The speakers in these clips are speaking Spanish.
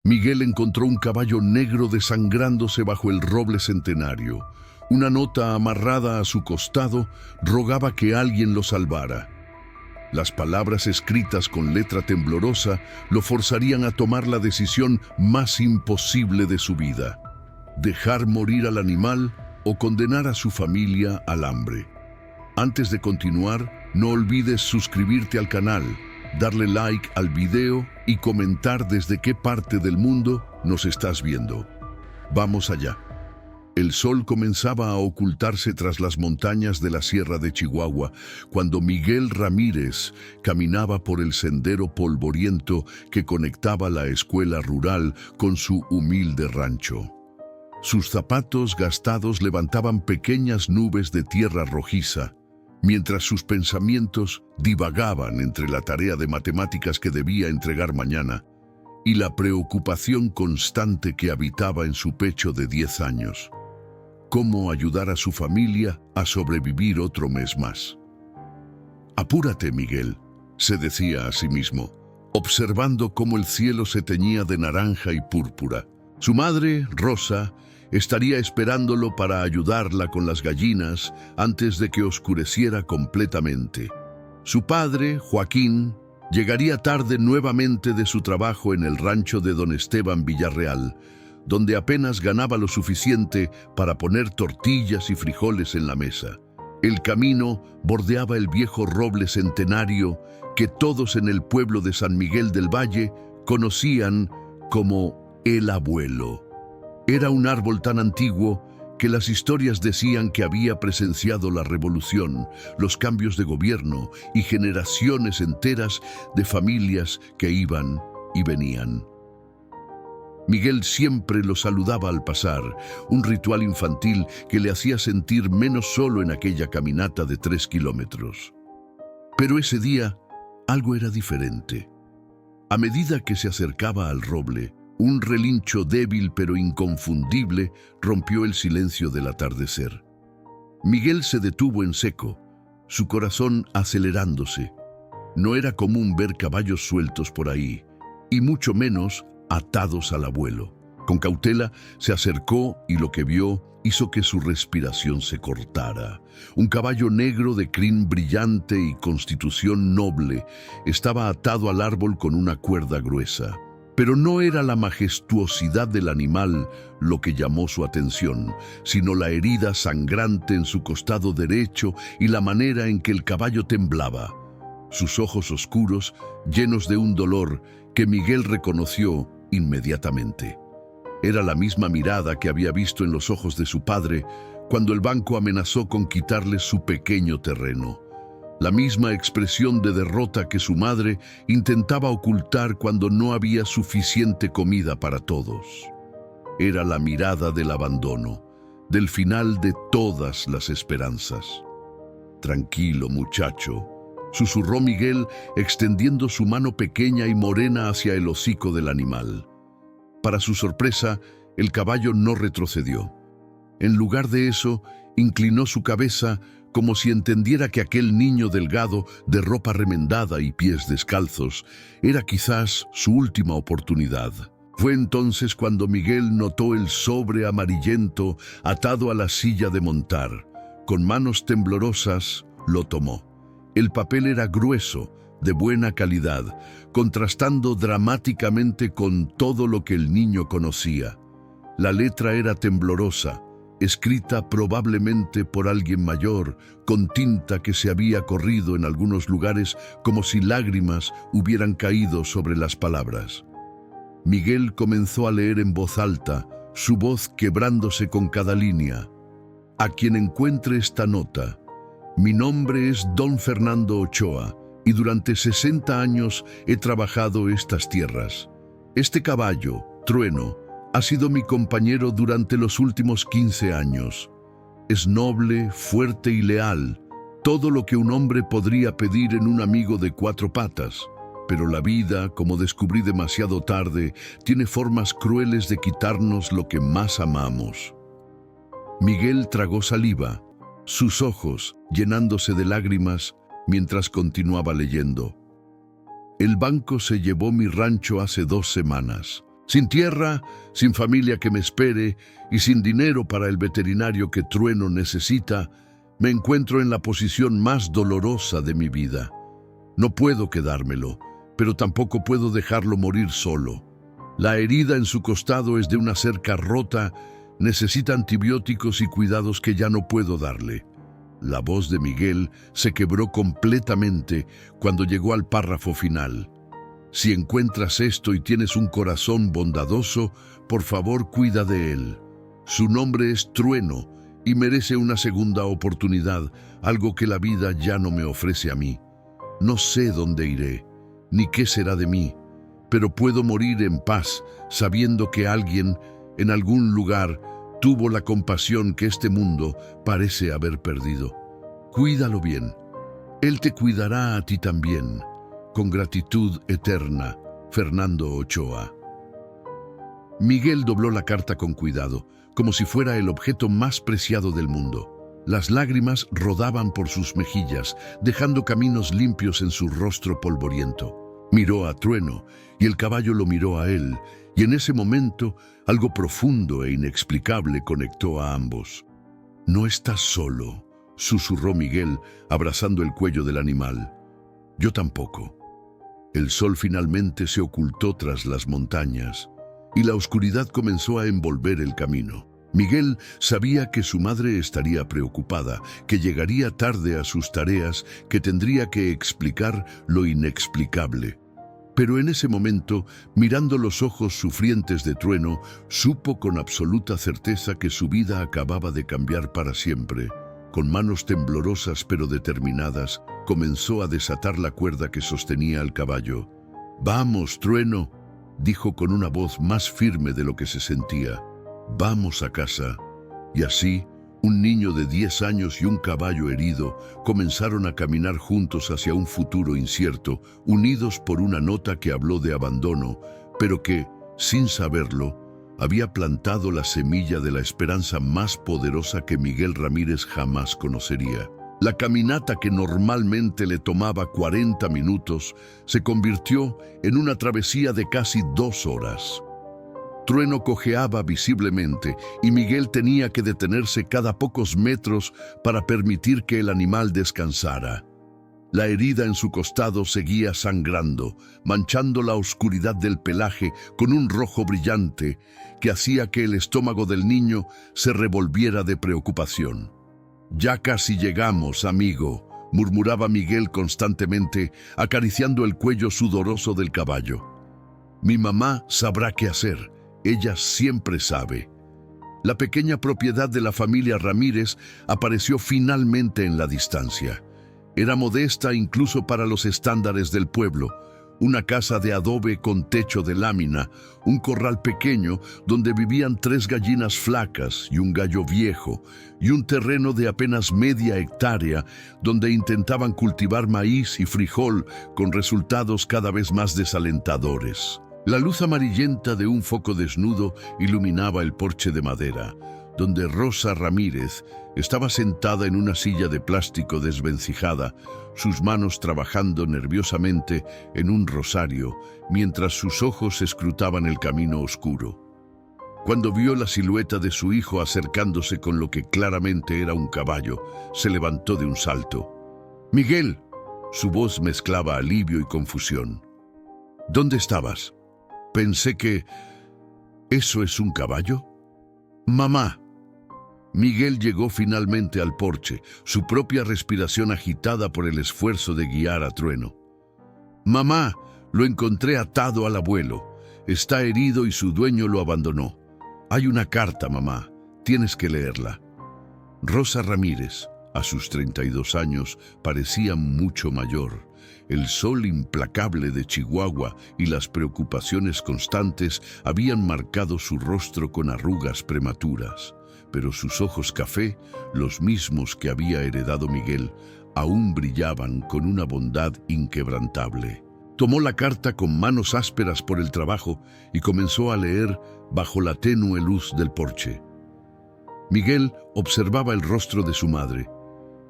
Miguel encontró un caballo negro desangrándose bajo el roble centenario. Una nota amarrada a su costado rogaba que alguien lo salvara. Las palabras escritas con letra temblorosa lo forzarían a tomar la decisión más imposible de su vida: dejar morir al animal o condenar a su familia al hambre. Antes de continuar, no olvides suscribirte al canal, darle like al video y comentar desde qué parte del mundo nos estás viendo. Vamos allá. El sol comenzaba a ocultarse tras las montañas de la Sierra de Chihuahua cuando Miguel Ramírez caminaba por el sendero polvoriento que conectaba la escuela rural con su humilde rancho. Sus zapatos gastados levantaban pequeñas nubes de tierra rojiza, mientras sus pensamientos divagaban entre la tarea de matemáticas que debía entregar mañana y la preocupación constante que habitaba en su pecho de 10 años. ¿Cómo ayudar a su familia a sobrevivir otro mes más? «Apúrate, Miguel», se decía a sí mismo, observando cómo el cielo se teñía de naranja y púrpura. Su madre, Rosa, estaría esperándolo para ayudarla con las gallinas antes de que oscureciera completamente. Su padre, Joaquín, llegaría tarde nuevamente de su trabajo en el rancho de don Esteban Villarreal, donde apenas ganaba lo suficiente para poner tortillas y frijoles en la mesa. El camino bordeaba el viejo roble centenario que todos en el pueblo de San Miguel del Valle conocían como el Abuelo. Era un árbol tan antiguo que las historias decían que había presenciado la revolución, los cambios de gobierno y generaciones enteras de familias que iban y venían. Miguel siempre lo saludaba al pasar, un ritual infantil que le hacía sentir menos solo en aquella caminata de 3 kilómetros. Pero ese día, algo era diferente. A medida que se acercaba al roble, un relincho débil pero inconfundible rompió el silencio del atardecer. Miguel se detuvo en seco, su corazón acelerándose. No era común ver caballos sueltos por ahí, y mucho menos atados al abuelo. Con cautela se acercó y lo que vio hizo que su respiración se cortara. Un caballo negro de crin brillante y constitución noble estaba atado al árbol con una cuerda gruesa. Pero no era la majestuosidad del animal lo que llamó su atención, sino la herida sangrante en su costado derecho y la manera en que el caballo temblaba. Sus ojos oscuros, llenos de un dolor que Miguel reconoció inmediatamente. Era la misma mirada que había visto en los ojos de su padre cuando el banco amenazó con quitarle su pequeño terreno. La misma expresión de derrota que su madre intentaba ocultar cuando no había suficiente comida para todos. Era la mirada del abandono, del final de todas las esperanzas. «Tranquilo, muchacho», susurró Miguel, extendiendo su mano pequeña y morena hacia el hocico del animal. Para su sorpresa, el caballo no retrocedió. En lugar de eso, inclinó su cabeza como si entendiera que aquel niño delgado, de ropa remendada y pies descalzos, era quizás su última oportunidad. Fue entonces cuando Miguel notó el sobre amarillento atado a la silla de montar. Con manos temblorosas, lo tomó. El papel era grueso, de buena calidad, contrastando dramáticamente con todo lo que el niño conocía. La letra era temblorosa, escrita probablemente por alguien mayor, con tinta que se había corrido en algunos lugares como si lágrimas hubieran caído sobre las palabras. Miguel comenzó a leer en voz alta, su voz quebrándose con cada línea. «A quien encuentre esta nota, mi nombre es Don Fernando Ochoa y durante 60 años he trabajado estas tierras. Este caballo, Trueno, ha sido mi compañero durante los últimos 15 años. Es noble, fuerte y leal, todo lo que un hombre podría pedir en un amigo de 4 patas. Pero la vida, como descubrí demasiado tarde, tiene formas crueles de quitarnos lo que más amamos». Miguel tragó saliva, sus ojos llenándose de lágrimas mientras continuaba leyendo. «El banco se llevó mi rancho hace 2 semanas. Sin tierra, sin familia que me espere y sin dinero para el veterinario que Trueno necesita, me encuentro en la posición más dolorosa de mi vida. No puedo quedármelo, pero tampoco puedo dejarlo morir solo. La herida en su costado es de una cerca rota, necesita antibióticos y cuidados que ya no puedo darle. La voz de Miguel se quebró completamente cuando llegó al párrafo final. Si encuentras esto y tienes un corazón bondadoso, por favor cuida de él. Su nombre es Trueno y merece una segunda oportunidad, algo que la vida ya no me ofrece a mí. No sé dónde iré, ni qué será de mí, pero puedo morir en paz sabiendo que alguien, en algún lugar, tuvo la compasión que este mundo parece haber perdido. Cuídalo bien. Él te cuidará a ti también. Con gratitud eterna, Fernando Ochoa. Miguel dobló la carta con cuidado, como si fuera el objeto más preciado del mundo. Las lágrimas rodaban por sus mejillas, dejando caminos limpios en su rostro polvoriento. Miró a Trueno, y el caballo lo miró a él, y en ese momento algo profundo e inexplicable conectó a ambos. «No estás solo», susurró Miguel, abrazando el cuello del animal. «Yo tampoco». El sol finalmente se ocultó tras las montañas, y la oscuridad comenzó a envolver el camino. Miguel sabía que su madre estaría preocupada, que llegaría tarde a sus tareas, que tendría que explicar lo inexplicable. Pero en ese momento, mirando los ojos sufrientes de Trueno, supo con absoluta certeza que su vida acababa de cambiar para siempre. Con manos temblorosas pero determinadas, comenzó a desatar la cuerda que sostenía al caballo. «Vamos, Trueno», dijo con una voz más firme de lo que se sentía. «Vamos a casa». Y así, un niño de 10 años y un caballo herido comenzaron a caminar juntos hacia un futuro incierto, unidos por una nota que habló de abandono, pero que, sin saberlo, había plantado la semilla de la esperanza más poderosa que Miguel Ramírez jamás conocería. La caminata que normalmente le tomaba 40 minutos se convirtió en una travesía de casi 2 horas. Trueno cojeaba visiblemente y Miguel tenía que detenerse cada pocos metros para permitir que el animal descansara. La herida en su costado seguía sangrando, manchando la oscuridad del pelaje con un rojo brillante que hacía que el estómago del niño se revolviera de preocupación. «Ya casi llegamos, amigo», murmuraba Miguel constantemente, acariciando el cuello sudoroso del caballo. «Mi mamá sabrá qué hacer, ella siempre sabe». La pequeña propiedad de la familia Ramírez apareció finalmente en la distancia. Era modesta incluso para los estándares del pueblo. Una casa de adobe con techo de lámina, un corral pequeño donde vivían 3 gallinas flacas y un gallo viejo, y un terreno de apenas media hectárea donde intentaban cultivar maíz y frijol con resultados cada vez más desalentadores. La luz amarillenta de un foco desnudo iluminaba el porche de madera, donde Rosa Ramírez estaba sentada en una silla de plástico desvencijada, sus manos trabajando nerviosamente en un rosario, mientras sus ojos escrutaban el camino oscuro. Cuando vio la silueta de su hijo acercándose con lo que claramente era un caballo, se levantó de un salto. «Miguel», su voz mezclaba alivio y confusión. «¿Dónde estabas? Pensé que... ¿Eso es un caballo? Mamá». Miguel llegó finalmente al porche, su propia respiración agitada por el esfuerzo de guiar a Trueno. «Mamá, lo encontré atado al abuelo. Está herido y su dueño lo abandonó. Hay una carta, mamá. Tienes que leerla». Rosa Ramírez, a sus 32 años, parecía mucho mayor. El sol implacable de Chihuahua y las preocupaciones constantes habían marcado su rostro con arrugas prematuras. Pero sus ojos café, los mismos que había heredado Miguel, aún brillaban con una bondad inquebrantable. Tomó la carta con manos ásperas por el trabajo y comenzó a leer bajo la tenue luz del porche. Miguel observaba el rostro de su madre,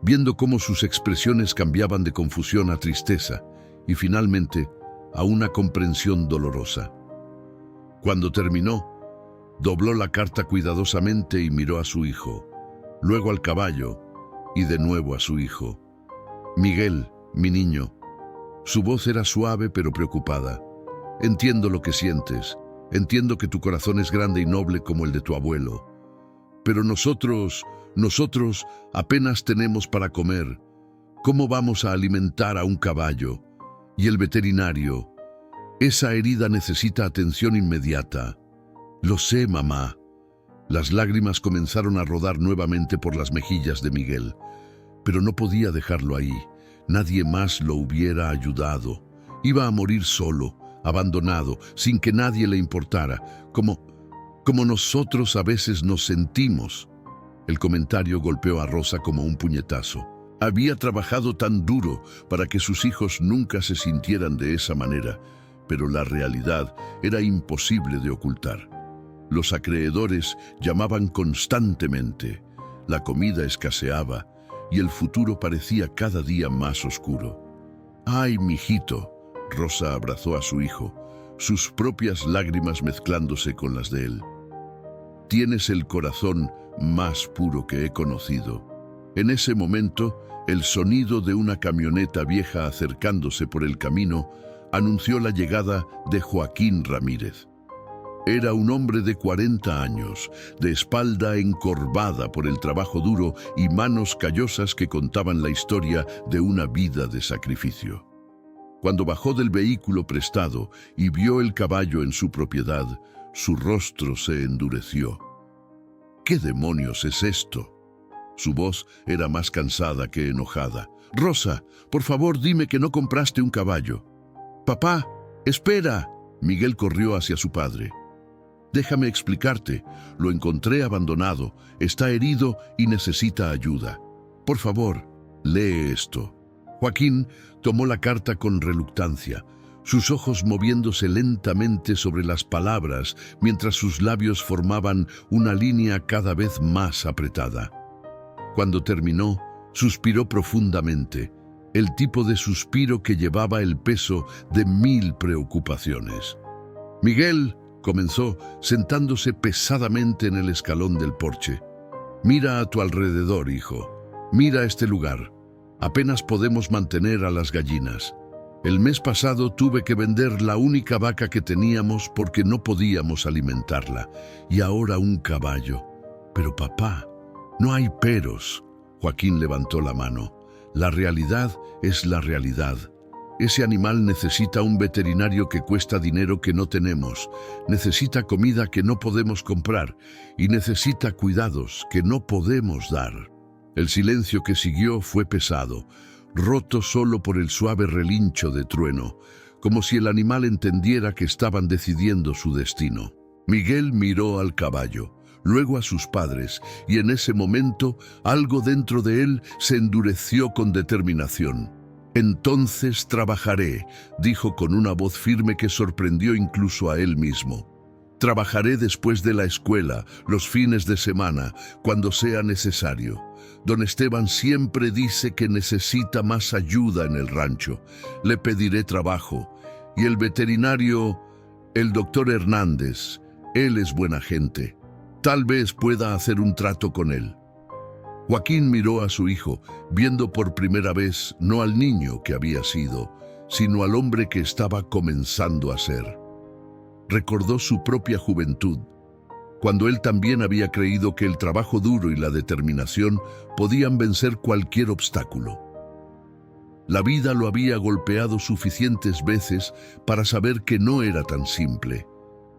viendo cómo sus expresiones cambiaban de confusión a tristeza y finalmente a una comprensión dolorosa. Cuando terminó, dobló la carta cuidadosamente y miró a su hijo, luego al caballo y de nuevo a su hijo. Miguel, mi niño. Su voz era suave pero preocupada. Entiendo lo que sientes. Entiendo que tu corazón es grande y noble como el de tu abuelo. Pero nosotros apenas tenemos para comer. ¿Cómo vamos a alimentar a un caballo? Y el veterinario. Esa herida necesita atención inmediata. Lo sé, mamá. Las lágrimas comenzaron a rodar nuevamente por las mejillas de Miguel. Pero no podía dejarlo ahí. Nadie más lo hubiera ayudado. Iba a morir solo, abandonado, sin que nadie le importara, como nosotros a veces nos sentimos. El comentario golpeó a Rosa como un puñetazo. Había trabajado tan duro para que sus hijos nunca se sintieran de esa manera, pero la realidad era imposible de ocultar. Los acreedores llamaban constantemente, la comida escaseaba y el futuro parecía cada día más oscuro. ¡Ay, mijito! Rosa abrazó a su hijo, sus propias lágrimas mezclándose con las de él. Tienes el corazón más puro que he conocido. En ese momento, el sonido de una camioneta vieja acercándose por el camino anunció la llegada de Joaquín Ramírez. Era un hombre de 40 años, de espalda encorvada por el trabajo duro y manos callosas que contaban la historia de una vida de sacrificio. Cuando bajó del vehículo prestado y vio el caballo en su propiedad, su rostro se endureció. ¿Qué demonios es esto? Su voz era más cansada que enojada. Rosa, por favor, dime que no compraste un caballo. Papá, espera. Miguel corrió hacia su padre. Déjame explicarte. Lo encontré abandonado, está herido y necesita ayuda. Por favor, lee esto. Joaquín tomó la carta con reluctancia, sus ojos moviéndose lentamente sobre las palabras mientras sus labios formaban una línea cada vez más apretada. Cuando terminó, suspiró profundamente, el tipo de suspiro que llevaba el peso de 1000 preocupaciones. Miguel, comenzó, sentándose pesadamente en el escalón del porche. Mira a tu alrededor, hijo. Mira este lugar. Apenas podemos mantener a las gallinas. El mes pasado tuve que vender la única vaca que teníamos porque no podíamos alimentarla. Y ahora un caballo. Pero papá, no hay peros. Joaquín levantó la mano. La realidad es la realidad. Ese animal necesita un veterinario que cuesta dinero que no tenemos, necesita comida que no podemos comprar y necesita cuidados que no podemos dar. El silencio que siguió fue pesado, roto solo por el suave relincho de trueno, como si el animal entendiera que estaban decidiendo su destino. Miguel miró al caballo, luego a sus padres, y en ese momento algo dentro de él se endureció con determinación. Entonces trabajaré, dijo con una voz firme que sorprendió incluso a él mismo. Trabajaré después de la escuela, los fines de semana, cuando sea necesario. Don Esteban siempre dice que necesita más ayuda en el rancho. Le pediré trabajo. Y el veterinario, el doctor Hernández, él es buena gente. Tal vez pueda hacer un trato con él. Joaquín miró a su hijo, viendo por primera vez no al niño que había sido, sino al hombre que estaba comenzando a ser. Recordó su propia juventud, cuando él también había creído que el trabajo duro y la determinación podían vencer cualquier obstáculo. La vida lo había golpeado suficientes veces para saber que no era tan simple,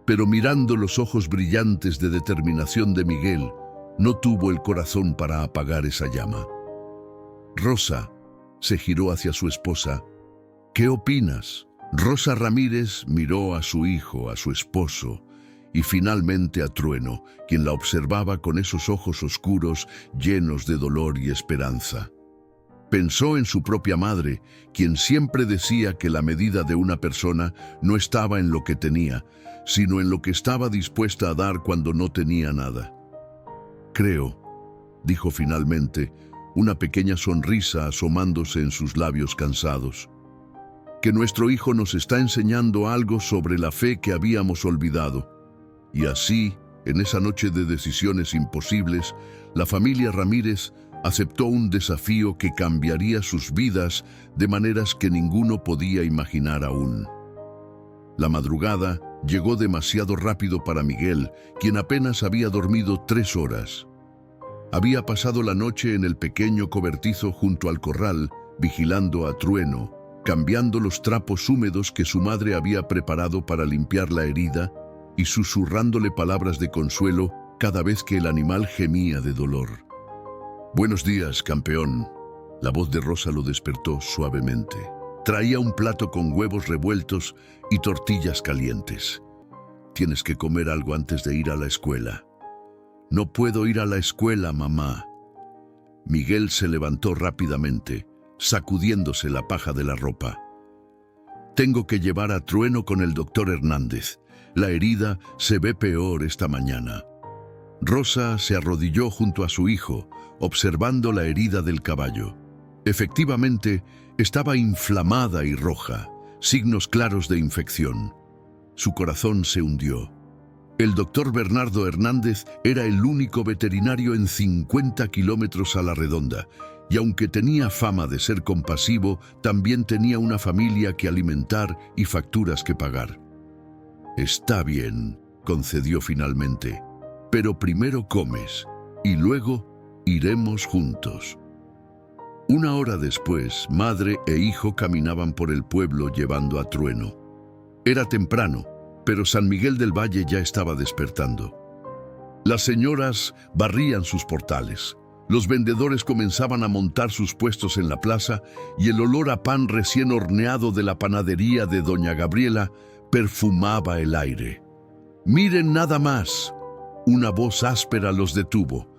pero mirando los ojos brillantes de determinación de Miguel, no tuvo el corazón para apagar esa llama. Rosa se giró hacia su esposa. ¿Qué opinas? Rosa Ramírez miró a su hijo, a su esposo, y finalmente a Trueno, quien la observaba con esos ojos oscuros llenos de dolor y esperanza. Pensó en su propia madre, quien siempre decía que la medida de una persona no estaba en lo que tenía, sino en lo que estaba dispuesta a dar cuando no tenía nada. Creo, dijo finalmente, una pequeña sonrisa asomándose en sus labios cansados. que nuestro hijo nos está enseñando algo sobre la fe que habíamos olvidado. Y así, en esa noche de decisiones imposibles, la familia Ramírez aceptó un desafío que cambiaría sus vidas de maneras que ninguno podía imaginar aún. La madrugada llegó demasiado rápido para Miguel, quien apenas había dormido 3 horas. Había pasado la noche en el pequeño cobertizo junto al corral, vigilando a Trueno, cambiando los trapos húmedos que su madre había preparado para limpiar la herida y susurrándole palabras de consuelo cada vez que el animal gemía de dolor. «Buenos días, campeón». La voz de Rosa lo despertó suavemente. Traía un plato con huevos revueltos y tortillas calientes. «Tienes que comer algo antes de ir a la escuela». «No puedo ir a la escuela, mamá». Miguel se levantó rápidamente, sacudiéndose la paja de la ropa. «Tengo que llevar a Trueno con el doctor Hernández. La herida se ve peor esta mañana». Rosa se arrodilló junto a su hijo, observando la herida del caballo. Efectivamente, estaba inflamada y roja, signos claros de infección. Su corazón se hundió. El doctor Bernardo Hernández era el único veterinario en 50 kilómetros a la redonda, y aunque tenía fama de ser compasivo, también tenía una familia que alimentar y facturas que pagar. «Está bien», concedió finalmente, «pero primero comes, y luego iremos juntos». 1 hora después, madre e hijo caminaban por el pueblo llevando a Trueno. Era temprano, pero San Miguel del Valle ya estaba despertando. Las señoras barrían sus portales. Los vendedores comenzaban a montar sus puestos en la plaza y el olor a pan recién horneado de la panadería de doña Gabriela perfumaba el aire. «Miren nada más». Una voz áspera los detuvo.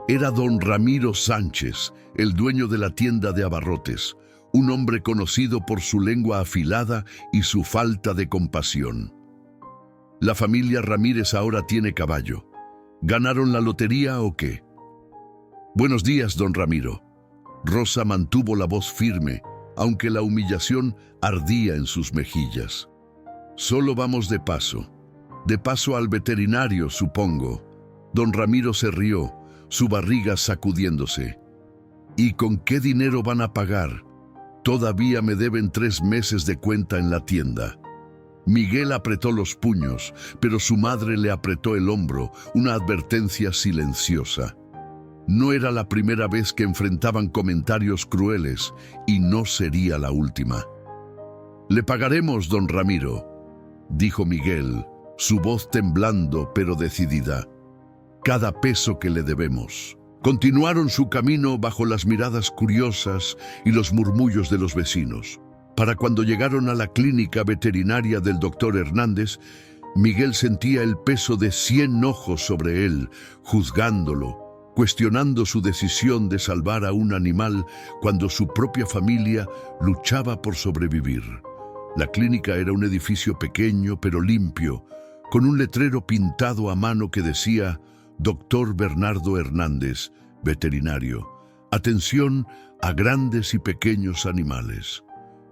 Era don Ramiro Sánchez, el dueño de la tienda de abarrotes, un hombre conocido por su lengua afilada y su falta de compasión. «¿La familia Ramírez ahora tiene caballo? ¿Ganaron la lotería o qué?» «Buenos días, don Ramiro». Rosa mantuvo la voz firme, aunque la humillación ardía en sus mejillas. «Solo vamos de paso al veterinario, supongo». Don Ramiro se rió, su barriga sacudiéndose. «¿Y con qué dinero van a pagar? Todavía me deben 3 meses de cuenta en la tienda». Miguel apretó los puños, pero su madre le apretó el hombro, una advertencia silenciosa. No era la primera vez que enfrentaban comentarios crueles, y no sería la última. «Le pagaremos, don Ramiro», dijo Miguel, su voz temblando pero decidida. «Cada peso que le debemos». Continuaron su camino bajo las miradas curiosas y los murmullos de los vecinos. Para cuando llegaron a la clínica veterinaria del doctor Hernández, Miguel sentía el peso de 100 ojos sobre él, juzgándolo, cuestionando su decisión de salvar a un animal cuando su propia familia luchaba por sobrevivir. La clínica era un edificio pequeño pero limpio, con un letrero pintado a mano que decía «Doctor Bernardo Hernández, veterinario. Atención a grandes y pequeños animales».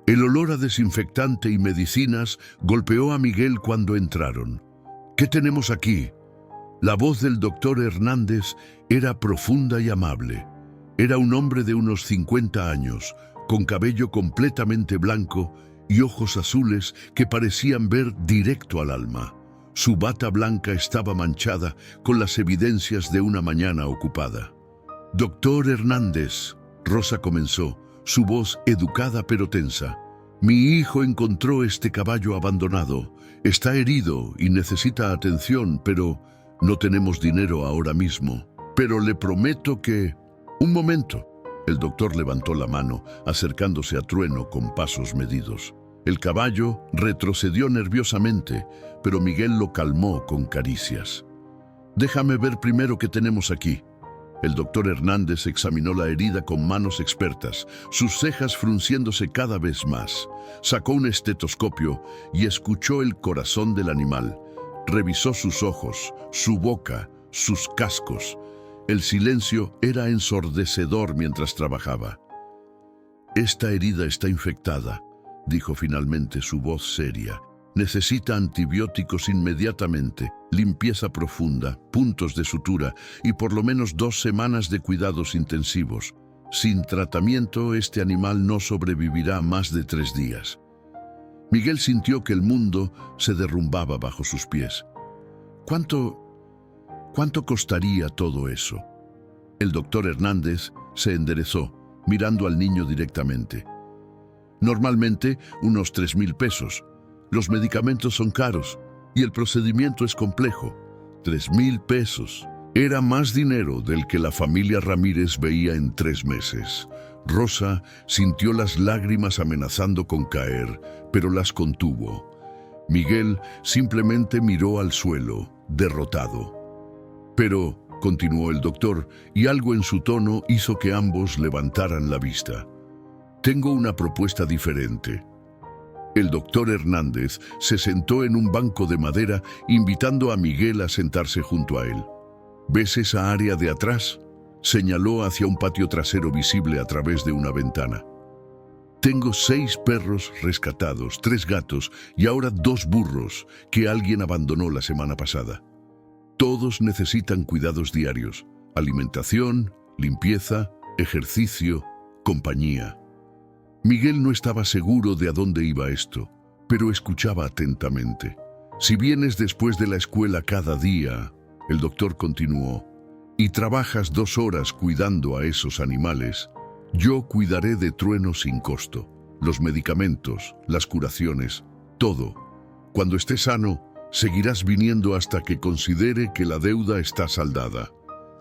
El olor a desinfectante y medicinas golpeó a Miguel cuando entraron. «¿Qué tenemos aquí?». La voz del doctor Hernández era profunda y amable. Era un hombre de unos 50 años, con cabello completamente blanco y ojos azules que parecían ver directo al alma. Su bata blanca estaba manchada con las evidencias de una mañana ocupada. «Doctor Hernández», Rosa comenzó, su voz educada pero tensa. «Mi hijo encontró este caballo abandonado. Está herido y necesita atención, pero no tenemos dinero ahora mismo. Pero le prometo que...». «Un momento». El doctor levantó la mano, acercándose a Trueno con pasos medidos. El caballo retrocedió nerviosamente, pero Miguel lo calmó con caricias. «Déjame ver primero qué tenemos aquí». El doctor Hernández examinó la herida con manos expertas, sus cejas frunciéndose cada vez más. Sacó un estetoscopio y escuchó el corazón del animal. Revisó sus ojos, su boca, sus cascos. El silencio era ensordecedor mientras trabajaba. «Esta herida está infectada», dijo finalmente, su voz seria. Necesita antibióticos inmediatamente, limpieza profunda, puntos de sutura y por lo menos 2 semanas de cuidados intensivos. Sin tratamiento, este animal no sobrevivirá más de 3 días. Miguel sintió que el mundo se derrumbaba bajo sus pies. ¿Cuánto costaría todo eso? El doctor Hernández se enderezó, mirando al niño directamente. Normalmente, unos 3,000 pesos. Los medicamentos son caros y el procedimiento es complejo. 3,000 pesos. Era más dinero del que la familia Ramírez veía en 3 meses. Rosa sintió las lágrimas amenazando con caer, pero las contuvo. Miguel simplemente miró al suelo, derrotado. Pero, continuó el doctor, y algo en su tono hizo que ambos levantaran la vista. Tengo una propuesta diferente. El doctor Hernández se sentó en un banco de madera, invitando a Miguel a sentarse junto a él. ¿Ves esa área de atrás? Señaló hacia un patio trasero visible a través de una ventana. Tengo 6 perros rescatados, 3 gatos y ahora 2 burros que alguien abandonó la semana pasada. Todos necesitan cuidados diarios, alimentación, limpieza, ejercicio, compañía. Miguel no estaba seguro de a dónde iba esto, pero escuchaba atentamente. Si vienes después de la escuela cada día, el doctor continuó, y trabajas 2 horas cuidando a esos animales, yo cuidaré de Trueno sin costo. Los medicamentos, las curaciones, todo. Cuando estés sano, seguirás viniendo hasta que considere que la deuda está saldada.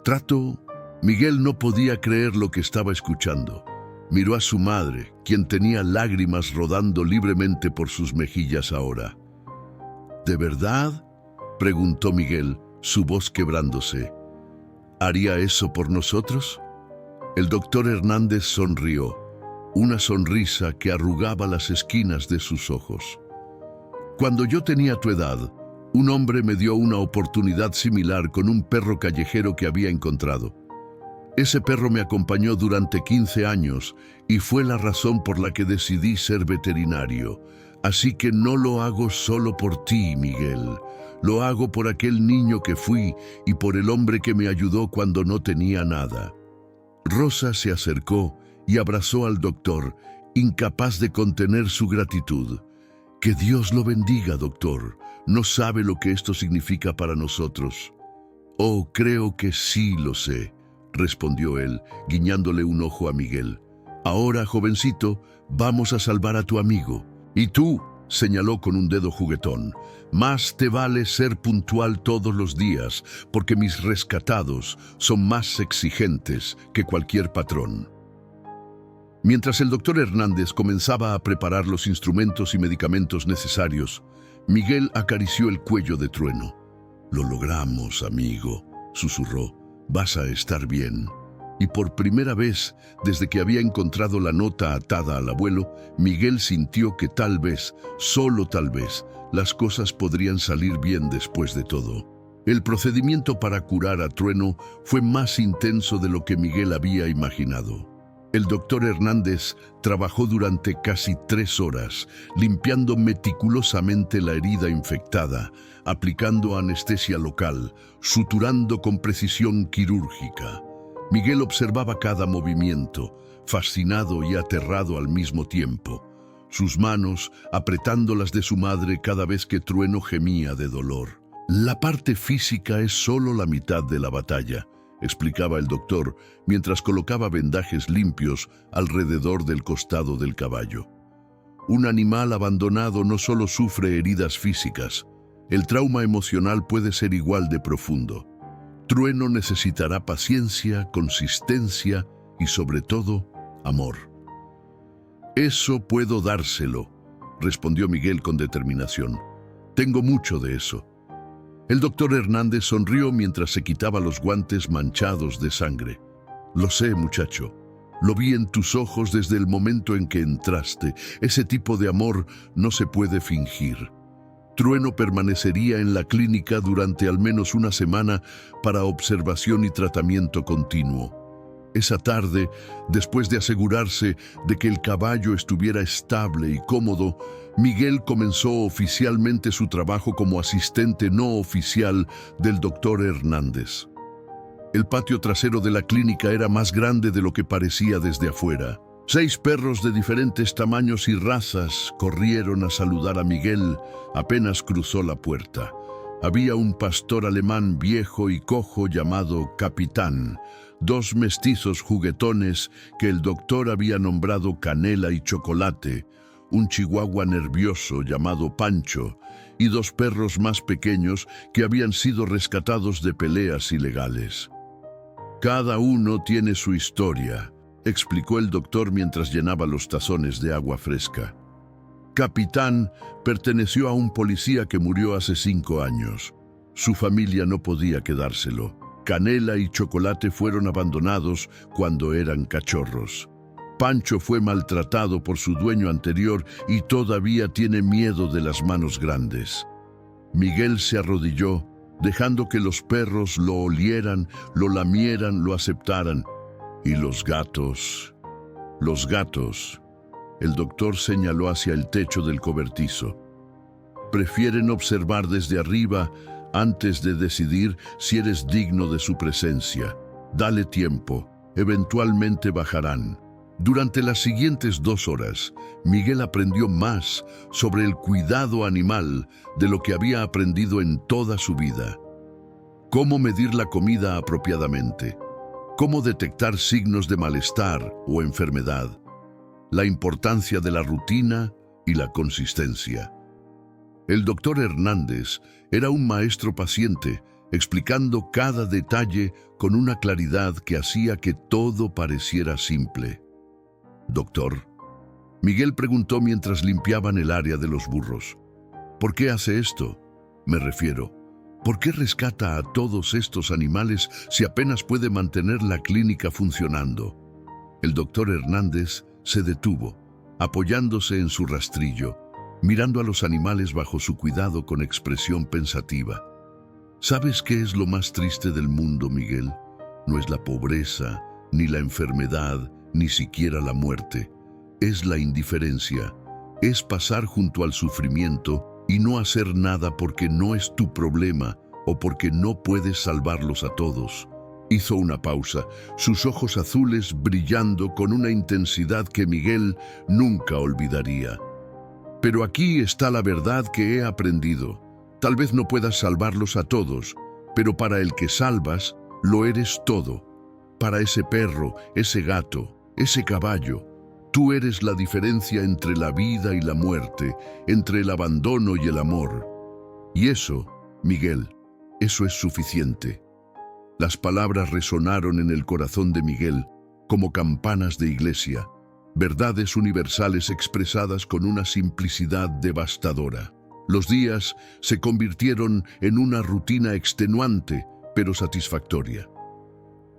¿Trato? Miguel no podía creer lo que estaba escuchando. Miró a su madre, quien tenía lágrimas rodando libremente por sus mejillas ahora. ¿De verdad?, preguntó Miguel, su voz quebrándose. ¿Haría eso por nosotros? El doctor Hernández sonrió, una sonrisa que arrugaba las esquinas de sus ojos. Cuando yo tenía tu edad, un hombre me dio una oportunidad similar con un perro callejero que había encontrado. Ese perro me acompañó durante 15 años y fue la razón por la que decidí ser veterinario. Así que no lo hago solo por ti, Miguel. Lo hago por aquel niño que fui y por el hombre que me ayudó cuando no tenía nada. Rosa se acercó y abrazó al doctor, incapaz de contener su gratitud. Que Dios lo bendiga, doctor. No sabe lo que esto significa para nosotros. Oh, creo que sí lo sé, respondió él, guiñándole un ojo a Miguel. Ahora, jovencito, vamos a salvar a tu amigo. Y tú, señaló con un dedo juguetón, más te vale ser puntual todos los días, porque mis rescatados son más exigentes que cualquier patrón. Mientras el doctor Hernández comenzaba a preparar los instrumentos y medicamentos necesarios, Miguel acarició el cuello de Trueno. Lo logramos, amigo, susurró. Vas a estar bien. Y por primera vez, desde que había encontrado la nota atada al abuelo, Miguel sintió que tal vez, solo tal vez, las cosas podrían salir bien después de todo. El procedimiento para curar a Trueno fue más intenso de lo que Miguel había imaginado. El doctor Hernández trabajó durante casi 3 horas, limpiando meticulosamente la herida infectada, aplicando anestesia local, suturando con precisión quirúrgica. Miguel observaba cada movimiento, fascinado y aterrado al mismo tiempo, sus manos apretando las de su madre cada vez que Trueno gemía de dolor. La parte física es solo la mitad de la batalla, explicaba el doctor mientras colocaba vendajes limpios alrededor del costado del caballo. Un animal abandonado no solo sufre heridas físicas, el trauma emocional puede ser igual de profundo. Trueno necesitará paciencia, consistencia y, sobre todo, amor. Eso puedo dárselo, respondió Miguel con determinación. Tengo mucho de eso. El doctor Hernández sonrió mientras se quitaba los guantes manchados de sangre. Lo sé, muchacho. Lo vi en tus ojos desde el momento en que entraste. Ese tipo de amor no se puede fingir. Trueno permanecería en la clínica durante al menos una semana para observación y tratamiento continuo. Esa tarde, después de asegurarse de que el caballo estuviera estable y cómodo, Miguel comenzó oficialmente su trabajo como asistente no oficial del doctor Hernández. El patio trasero de la clínica era más grande de lo que parecía desde afuera. 6 perros de diferentes tamaños y razas corrieron a saludar a Miguel apenas cruzó la puerta. Había un pastor alemán viejo y cojo llamado Capitán, 2 mestizos juguetones que el doctor había nombrado Canela y Chocolate, un chihuahua nervioso llamado Pancho y 2 perros más pequeños que habían sido rescatados de peleas ilegales. Cada uno tiene su historia, explicó el doctor mientras llenaba los tazones de agua fresca. Capitán perteneció a un policía que murió hace 5 años. Su familia no podía quedárselo. Canela y Chocolate fueron abandonados cuando eran cachorros. Pancho fue maltratado por su dueño anterior y todavía tiene miedo de las manos grandes. Miguel se arrodilló, dejando que los perros lo olieran, lo lamieran, lo aceptaran. Y los gatos... El doctor señaló hacia el techo del cobertizo. Prefieren observar desde arriba antes de decidir si eres digno de su presencia. Dale tiempo, eventualmente bajarán. Durante las siguientes 2 horas, Miguel aprendió más sobre el cuidado animal de lo que había aprendido en toda su vida. Cómo medir la comida apropiadamente, cómo detectar signos de malestar o enfermedad, la importancia de la rutina y la consistencia. El doctor Hernández era un maestro paciente, explicando cada detalle con una claridad que hacía que todo pareciera simple. «Doctor», Miguel preguntó mientras limpiaban el área de los burros. «¿Por qué hace esto? Me refiero, ¿por qué rescata a todos estos animales si apenas puede mantener la clínica funcionando?» El doctor Hernández se detuvo, apoyándose en su rastrillo, mirando a los animales bajo su cuidado con expresión pensativa. ¿Sabes qué es lo más triste del mundo, Miguel? No es la pobreza, ni la enfermedad, ni siquiera la muerte. Es la indiferencia. Es pasar junto al sufrimiento y no hacer nada porque no es tu problema o porque no puedes salvarlos a todos. Hizo una pausa, sus ojos azules brillando con una intensidad que Miguel nunca olvidaría. Pero aquí está la verdad que he aprendido. Tal vez no puedas salvarlos a todos, pero para el que salvas, lo eres todo. Para ese perro, ese gato, ese caballo, tú eres la diferencia entre la vida y la muerte, entre el abandono y el amor. Y eso, Miguel, eso es suficiente. Las palabras resonaron en el corazón de Miguel como campanas de iglesia, verdades universales expresadas con una simplicidad devastadora. Los días se convirtieron en una rutina extenuante, pero satisfactoria.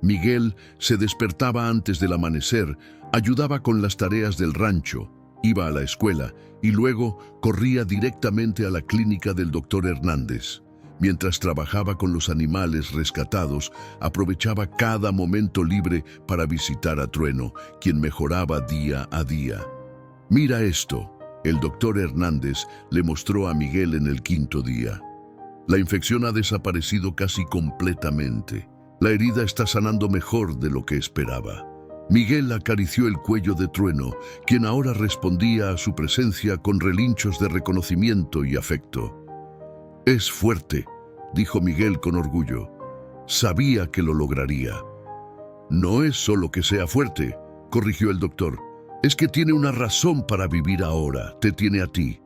Miguel se despertaba antes del amanecer, ayudaba con las tareas del rancho, iba a la escuela y luego corría directamente a la clínica del doctor Hernández. Mientras trabajaba con los animales rescatados, aprovechaba cada momento libre para visitar a Trueno, quien mejoraba día a día. «Mira esto», el doctor Hernández le mostró a Miguel en el 5.º día. «La infección ha desaparecido casi completamente. La herida está sanando mejor de lo que esperaba». Miguel acarició el cuello de Trueno, quien ahora respondía a su presencia con relinchos de reconocimiento y afecto. «Es fuerte», dijo Miguel con orgullo. «Sabía que lo lograría». «No es solo que sea fuerte», corrigió el doctor. «Es que tiene una razón para vivir ahora, te tiene a ti».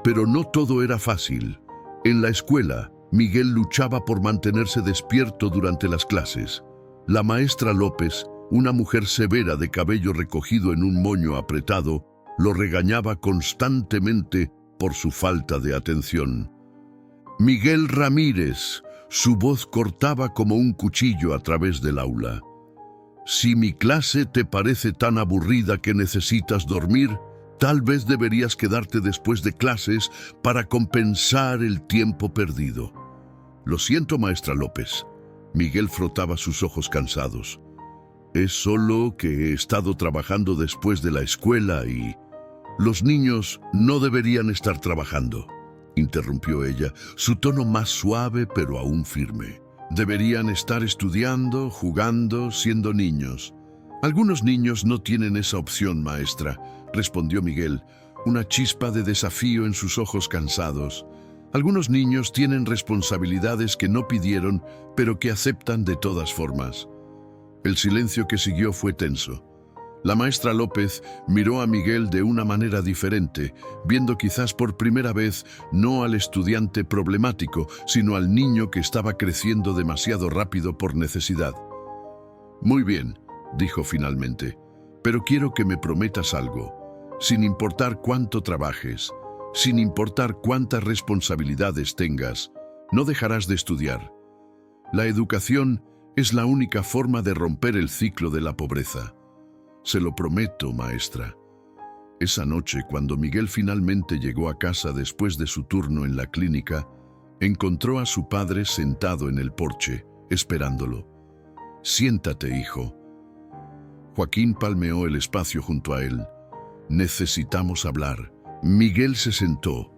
Pero no todo era fácil. En la escuela, Miguel luchaba por mantenerse despierto durante las clases. La maestra López, una mujer severa de cabello recogido en un moño apretado, lo regañaba constantemente por su falta de atención. «Miguel Ramírez», su voz cortaba como un cuchillo a través del aula. «Si mi clase te parece tan aburrida que necesitas dormir, tal vez deberías quedarte después de clases para compensar el tiempo perdido». «Lo siento, maestra López». Miguel frotaba sus ojos cansados. Es solo que he estado trabajando después de la escuela y... Los niños no deberían estar trabajando, interrumpió ella, su tono más suave pero aún firme. Deberían estar estudiando, jugando, siendo niños. Algunos niños no tienen esa opción, maestra, respondió Miguel, una chispa de desafío en sus ojos cansados. Algunos niños tienen responsabilidades que no pidieron, pero que aceptan de todas formas. El silencio que siguió fue tenso. La maestra López miró a Miguel de una manera diferente, viendo quizás por primera vez no al estudiante problemático, sino al niño que estaba creciendo demasiado rápido por necesidad. Muy bien, dijo finalmente, pero quiero que me prometas algo, sin importar cuánto trabajes, sin importar cuántas responsabilidades tengas, no dejarás de estudiar. La educación es la única forma de romper el ciclo de la pobreza. Se lo prometo, maestra. Esa noche, cuando Miguel finalmente llegó a casa después de su turno en la clínica, encontró a su padre sentado en el porche, esperándolo. «Siéntate, hijo». Joaquín palmeó el espacio junto a él. «Necesitamos hablar». Miguel se sentó,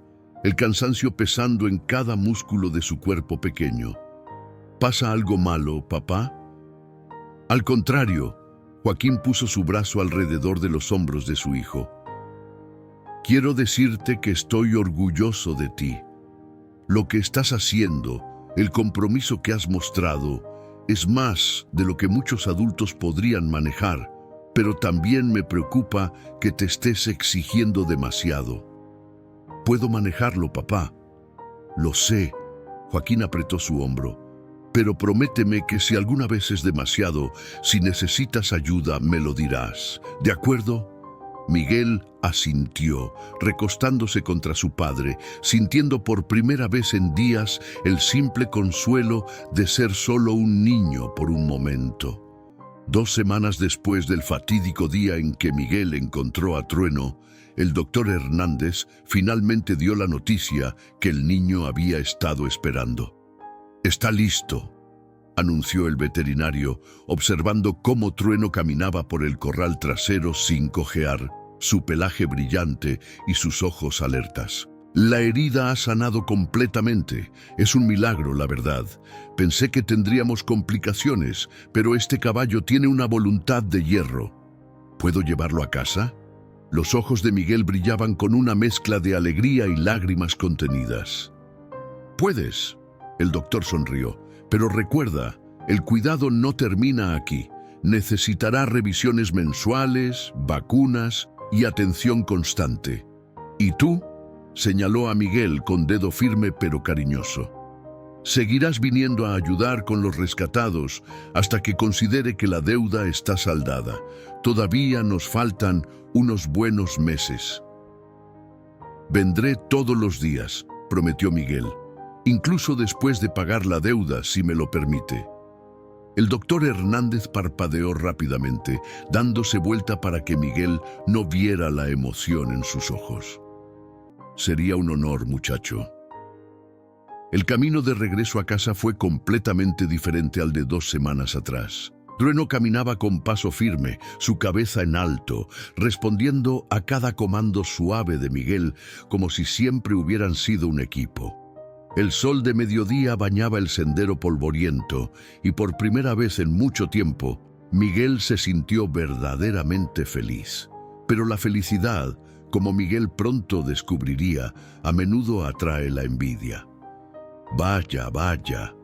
el cansancio pesando en cada músculo de su cuerpo pequeño. «¿Pasa algo malo, papá?» «Al contrario». Joaquín puso su brazo alrededor de los hombros de su hijo. «Quiero decirte que estoy orgulloso de ti. Lo que estás haciendo, el compromiso que has mostrado, es más de lo que muchos adultos podrían manejar, pero también me preocupa que te estés exigiendo demasiado». «Puedo manejarlo, papá». «Lo sé». Joaquín apretó su hombro. «Pero prométeme que si alguna vez es demasiado, si necesitas ayuda, me lo dirás. ¿De acuerdo?» Miguel asintió, recostándose contra su padre, sintiendo por primera vez en días el simple consuelo de ser solo un niño por un momento. 2 semanas después del fatídico día en que Miguel encontró a Trueno, el doctor Hernández finalmente dio la noticia que el niño había estado esperando. «Está listo», anunció el veterinario, observando cómo Trueno caminaba por el corral trasero sin cojear, su pelaje brillante y sus ojos alertas. «La herida ha sanado completamente. Es un milagro, la verdad. Pensé que tendríamos complicaciones, pero este caballo tiene una voluntad de hierro. ¿Puedo llevarlo a casa?» Los ojos de Miguel brillaban con una mezcla de alegría y lágrimas contenidas. «Puedes». El doctor sonrió. «Pero recuerda, el cuidado no termina aquí. Necesitará revisiones mensuales, vacunas y atención constante. ¿Y tú?», señaló a Miguel con dedo firme pero cariñoso. «Seguirás viniendo a ayudar con los rescatados hasta que considere que la deuda está saldada. Todavía nos faltan unos buenos meses». «Vendré todos los días», prometió Miguel. «Incluso después de pagar la deuda, si me lo permite». El doctor Hernández parpadeó rápidamente, dándose vuelta para que Miguel no viera la emoción en sus ojos. «Sería un honor, muchacho». El camino de regreso a casa fue completamente diferente al de 2 semanas atrás. Trueno caminaba con paso firme, su cabeza en alto, respondiendo a cada comando suave de Miguel como si siempre hubieran sido un equipo. El sol de mediodía bañaba el sendero polvoriento y por primera vez en mucho tiempo, Miguel se sintió verdaderamente feliz. Pero la felicidad, como Miguel pronto descubriría, a menudo atrae la envidia. «Vaya, vaya».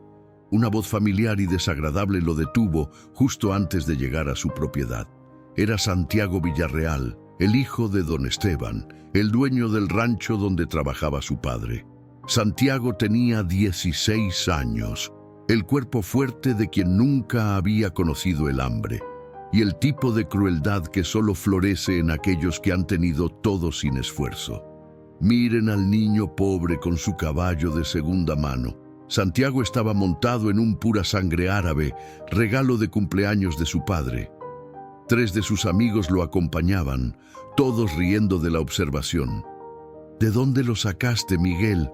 Una voz familiar y desagradable lo detuvo justo antes de llegar a su propiedad. Era Santiago Villarreal, el hijo de don Esteban, el dueño del rancho donde trabajaba su padre. Santiago tenía 16 años, el cuerpo fuerte de quien nunca había conocido el hambre, y el tipo de crueldad que solo florece en aquellos que han tenido todo sin esfuerzo. Miren al niño pobre con su caballo de segunda mano. Santiago estaba montado en un pura sangre árabe, regalo de cumpleaños de su padre. 3 de sus amigos lo acompañaban, todos riendo de la observación. «¿De dónde lo sacaste, Miguel?»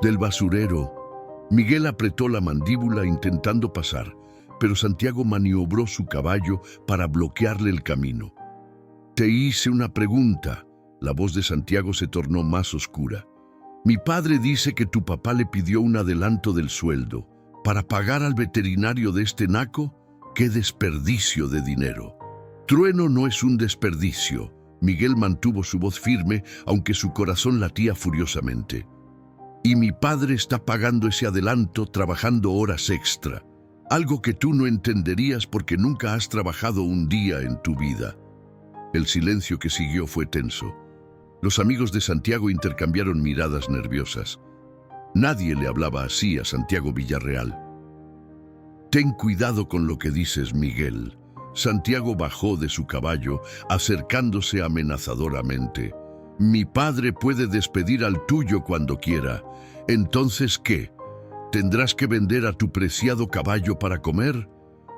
«Del basurero». Miguel apretó la mandíbula intentando pasar, pero Santiago maniobró su caballo para bloquearle el camino. «Te hice una pregunta». La voz de Santiago se tornó más oscura. «Mi padre dice que tu papá le pidió un adelanto del sueldo para pagar al veterinario de este naco. ¡Qué desperdicio de dinero!». «Trueno no es un desperdicio». Miguel mantuvo su voz firme, aunque su corazón latía furiosamente. «Y mi padre está pagando ese adelanto trabajando horas extra. Algo que tú no entenderías porque nunca has trabajado un día en tu vida». El silencio que siguió fue tenso. Los amigos de Santiago intercambiaron miradas nerviosas. Nadie le hablaba así a Santiago Villarreal. «Ten cuidado con lo que dices, Miguel». Santiago bajó de su caballo, acercándose amenazadoramente. «Mi padre puede despedir al tuyo cuando quiera. ¿Entonces qué? ¿Tendrás que vender a tu preciado caballo para comer?».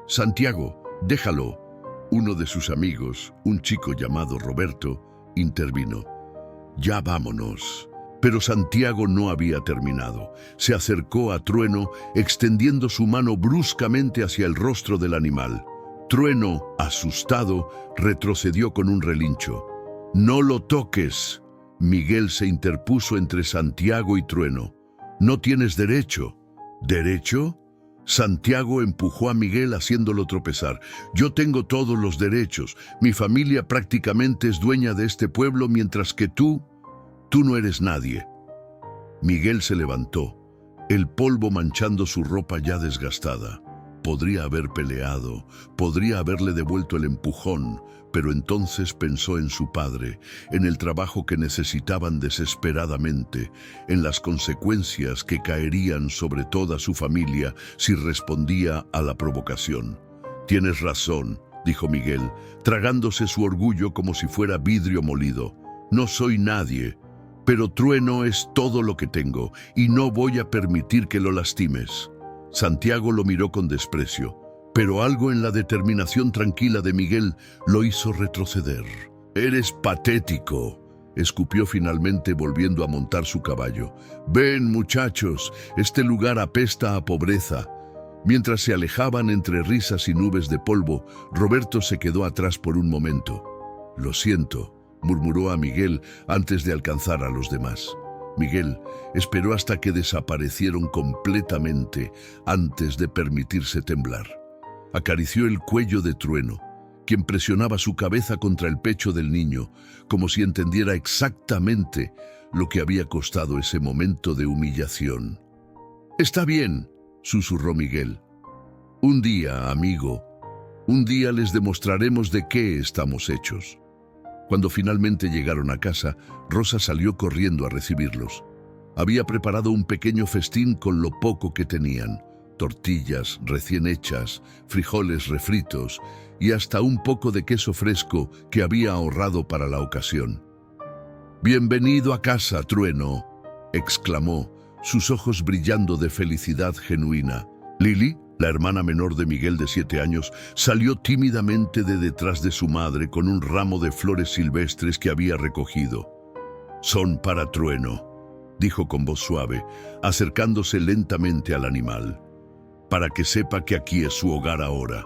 «Santiago, déjalo». Uno de sus amigos, un chico llamado Roberto, intervino. «Ya vámonos». Pero Santiago no había terminado. Se acercó a Trueno, extendiendo su mano bruscamente hacia el rostro del animal. Trueno, asustado, retrocedió con un relincho. «No lo toques». Miguel se interpuso entre Santiago y Trueno. «No tienes derecho». «¿Derecho?». Santiago empujó a Miguel haciéndolo tropezar. «Yo tengo todos los derechos. Mi familia prácticamente es dueña de este pueblo, mientras que tú no eres nadie». Miguel se levantó, el polvo manchando su ropa ya desgastada. Podría haber peleado, podría haberle devuelto el empujón, pero entonces pensó en su padre, en el trabajo que necesitaban desesperadamente, en las consecuencias que caerían sobre toda su familia si respondía a la provocación. «Tienes razón», dijo Miguel, tragándose su orgullo como si fuera vidrio molido. «No soy nadie, pero Trueno es todo lo que tengo y no voy a permitir que lo lastimes». Santiago lo miró con desprecio, pero algo en la determinación tranquila de Miguel lo hizo retroceder. «Eres patético», escupió finalmente volviendo a montar su caballo. «Ven, muchachos, este lugar apesta a pobreza». Mientras se alejaban entre risas y nubes de polvo, Roberto se quedó atrás por un momento. «Lo siento», murmuró a Miguel antes de alcanzar a los demás. Miguel esperó hasta que desaparecieron completamente antes de permitirse temblar. Acarició el cuello de Trueno, quien presionaba su cabeza contra el pecho del niño, como si entendiera exactamente lo que había costado ese momento de humillación. «Está bien», susurró Miguel. «Un día, amigo, un día les demostraremos de qué estamos hechos». Cuando finalmente llegaron a casa, Rosa salió corriendo a recibirlos. Había preparado un pequeño festín con lo poco que tenían: tortillas recién hechas, frijoles refritos y hasta un poco de queso fresco que había ahorrado para la ocasión. «Bienvenido a casa, Trueno», exclamó, sus ojos brillando de felicidad genuina. Lili, la hermana menor de Miguel de 7 años, salió tímidamente de detrás de su madre con un ramo de flores silvestres que había recogido. «Son para Trueno», dijo con voz suave, acercándose lentamente al animal, «para que sepa que aquí es su hogar ahora».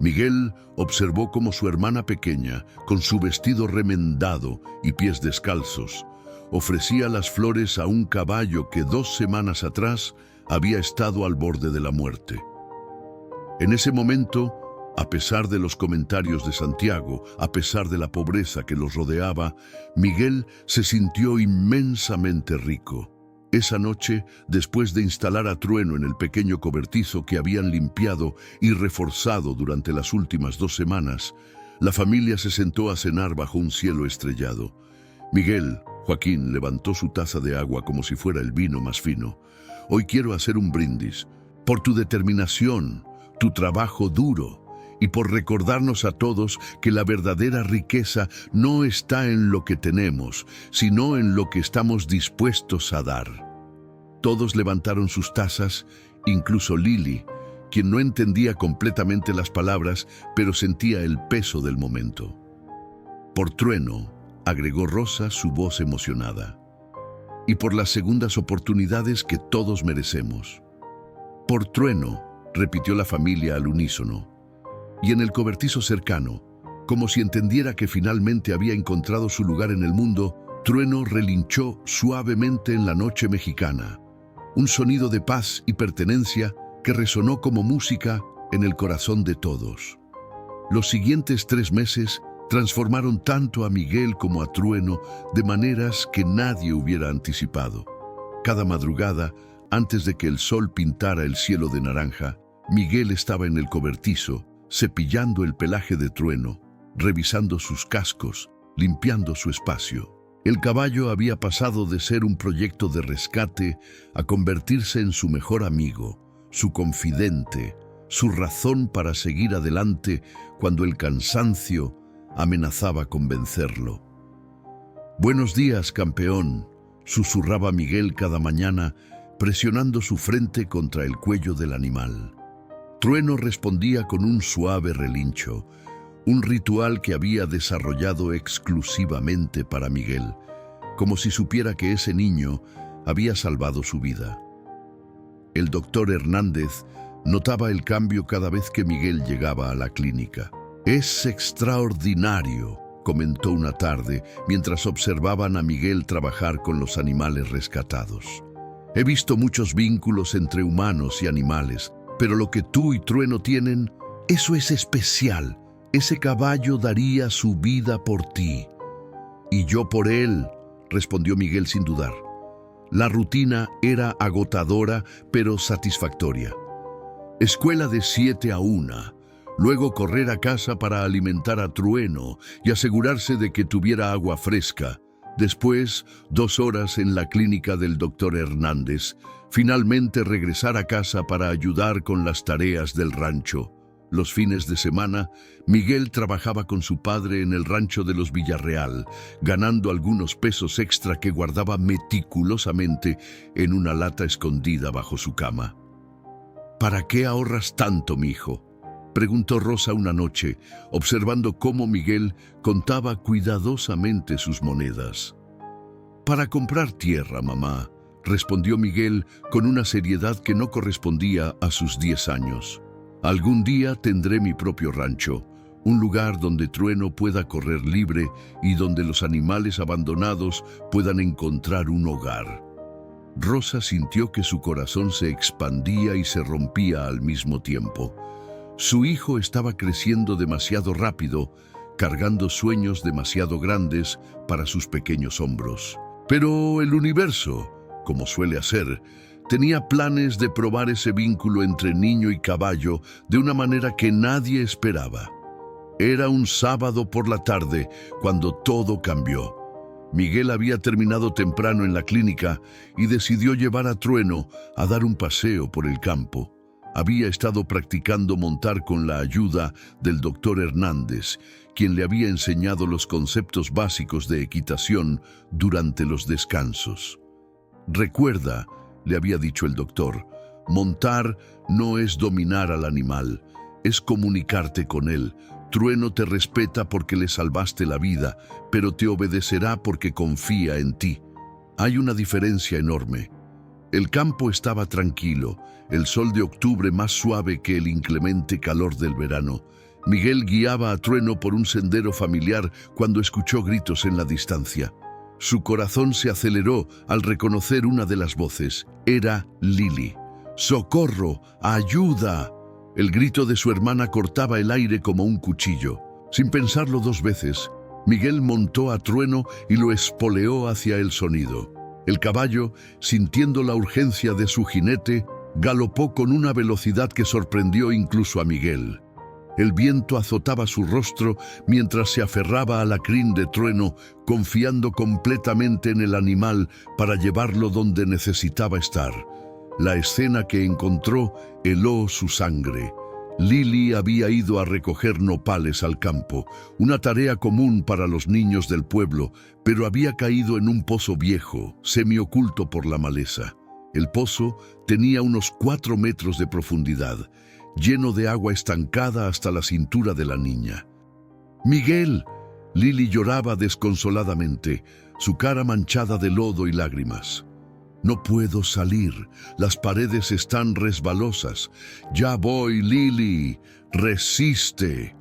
Miguel observó cómo su hermana pequeña, con su vestido remendado y pies descalzos, ofrecía las flores a un caballo que 2 semanas atrás había estado al borde de la muerte. En ese momento, a pesar de los comentarios de Santiago, a pesar de la pobreza que los rodeaba, Miguel se sintió inmensamente rico. Esa noche, después de instalar a Trueno en el pequeño cobertizo que habían limpiado y reforzado durante las últimas 2 semanas, la familia se sentó a cenar bajo un cielo estrellado. Miguel, Joaquín, levantó su taza de agua como si fuera el vino más fino. «Hoy quiero hacer un brindis por tu determinación, tu trabajo duro, y por recordarnos a todos que la verdadera riqueza no está en lo que tenemos, sino en lo que estamos dispuestos a dar». Todos levantaron sus tazas, incluso Lili, quien no entendía completamente las palabras, pero sentía el peso del momento. «Por Trueno», agregó Rosa, su voz emocionada, «y por las segundas oportunidades que todos merecemos». «Por Trueno», repitió la familia al unísono. Y en el cobertizo cercano, como si entendiera que finalmente había encontrado su lugar en el mundo, Trueno relinchó suavemente en la noche mexicana. Un sonido de paz y pertenencia que resonó como música en el corazón de todos. Los siguientes 3 meses transformaron tanto a Miguel como a Trueno de maneras que nadie hubiera anticipado. Cada madrugada, antes de que el sol pintara el cielo de naranja, Miguel estaba en el cobertizo, cepillando el pelaje de Trueno, revisando sus cascos, limpiando su espacio. El caballo había pasado de ser un proyecto de rescate a convertirse en su mejor amigo, su confidente, su razón para seguir adelante cuando el cansancio amenazaba con vencerlo. «Buenos días, campeón», susurraba Miguel cada mañana, presionando su frente contra el cuello del animal. Trueno respondía con un suave relincho, un ritual que había desarrollado exclusivamente para Miguel, como si supiera que ese niño había salvado su vida. El doctor Hernández notaba el cambio cada vez que Miguel llegaba a la clínica. «Es extraordinario», comentó una tarde mientras observaban a Miguel trabajar con los animales rescatados. «He visto muchos vínculos entre humanos y animales, pero lo que tú y Trueno tienen, eso es especial. Ese caballo daría su vida por ti». «Y yo por él», respondió Miguel sin dudar. La rutina era agotadora, pero satisfactoria. Escuela de 7 a 1, luego correr a casa para alimentar a Trueno y asegurarse de que tuviera agua fresca. Después, 2 horas en la clínica del doctor Hernández. Finalmente regresar a casa para ayudar con las tareas del rancho. Los fines de semana, Miguel trabajaba con su padre en el rancho de los Villarreal, ganando algunos pesos extra que guardaba meticulosamente en una lata escondida bajo su cama. «¿Para qué ahorras tanto, mijo?», preguntó Rosa una noche, observando cómo Miguel contaba cuidadosamente sus monedas. «Para comprar tierra, mamá», respondió Miguel con una seriedad que no correspondía a sus 10 años. «Algún día tendré mi propio rancho, un lugar donde Trueno pueda correr libre y donde los animales abandonados puedan encontrar un hogar». Rosa sintió que su corazón se expandía y se rompía al mismo tiempo. Su hijo estaba creciendo demasiado rápido, cargando sueños demasiado grandes para sus pequeños hombros. Pero el universo, como suele hacer, tenía planes de probar ese vínculo entre niño y caballo de una manera que nadie esperaba. Era un sábado por la tarde cuando todo cambió. Miguel había terminado temprano en la clínica y decidió llevar a Trueno a dar un paseo por el campo. Había estado practicando montar con la ayuda del doctor Hernández, quien le había enseñado los conceptos básicos de equitación durante los descansos. «Recuerda», le había dicho el doctor, «montar no es dominar al animal, es comunicarte con él. Trueno te respeta porque le salvaste la vida, pero te obedecerá porque confía en ti. Hay una diferencia enorme». El campo estaba tranquilo, el sol de octubre más suave que el inclemente calor del verano. Miguel guiaba a Trueno por un sendero familiar cuando escuchó gritos en la distancia. Su corazón se aceleró al reconocer una de las voces. Era Lili. «¡Socorro! ¡Ayuda!». El grito de su hermana cortaba el aire como un cuchillo. Sin pensarlo 2 veces, Miguel montó a Trueno y lo espoleó hacia el sonido. El caballo, sintiendo la urgencia de su jinete, galopó con una velocidad que sorprendió incluso a Miguel. El viento azotaba su rostro mientras se aferraba a la crin de Trueno, confiando completamente en el animal para llevarlo donde necesitaba estar. La escena que encontró heló su sangre. Lili había ido a recoger nopales al campo, una tarea común para los niños del pueblo, pero había caído en un pozo viejo, semioculto por la maleza. El pozo tenía unos 4 metros de profundidad, lleno de agua estancada hasta la cintura de la niña. «¡Miguel!». Lili lloraba desconsoladamente, su cara manchada de lodo y lágrimas. No puedo salir, las paredes están resbalosas. Ya voy, Lily, resiste.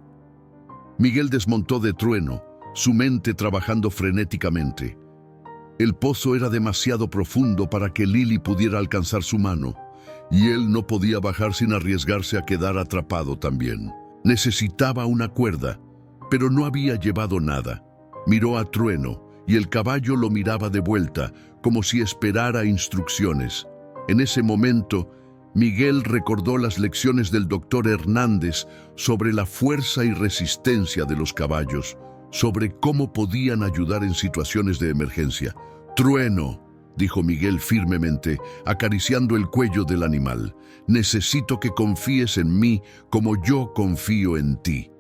Miguel desmontó de Trueno, su mente trabajando frenéticamente. El pozo era demasiado profundo para que Lily pudiera alcanzar su mano, y él no podía bajar sin arriesgarse a quedar atrapado también. Necesitaba una cuerda, pero no había llevado nada. Miró a Trueno, y el caballo lo miraba de vuelta, como si esperara instrucciones. En ese momento, Miguel recordó las lecciones del doctor Hernández sobre la fuerza y resistencia de los caballos, sobre cómo podían ayudar en situaciones de emergencia. «Trueno», dijo Miguel firmemente, acariciando el cuello del animal. «Necesito que confíes en mí como yo confío en ti».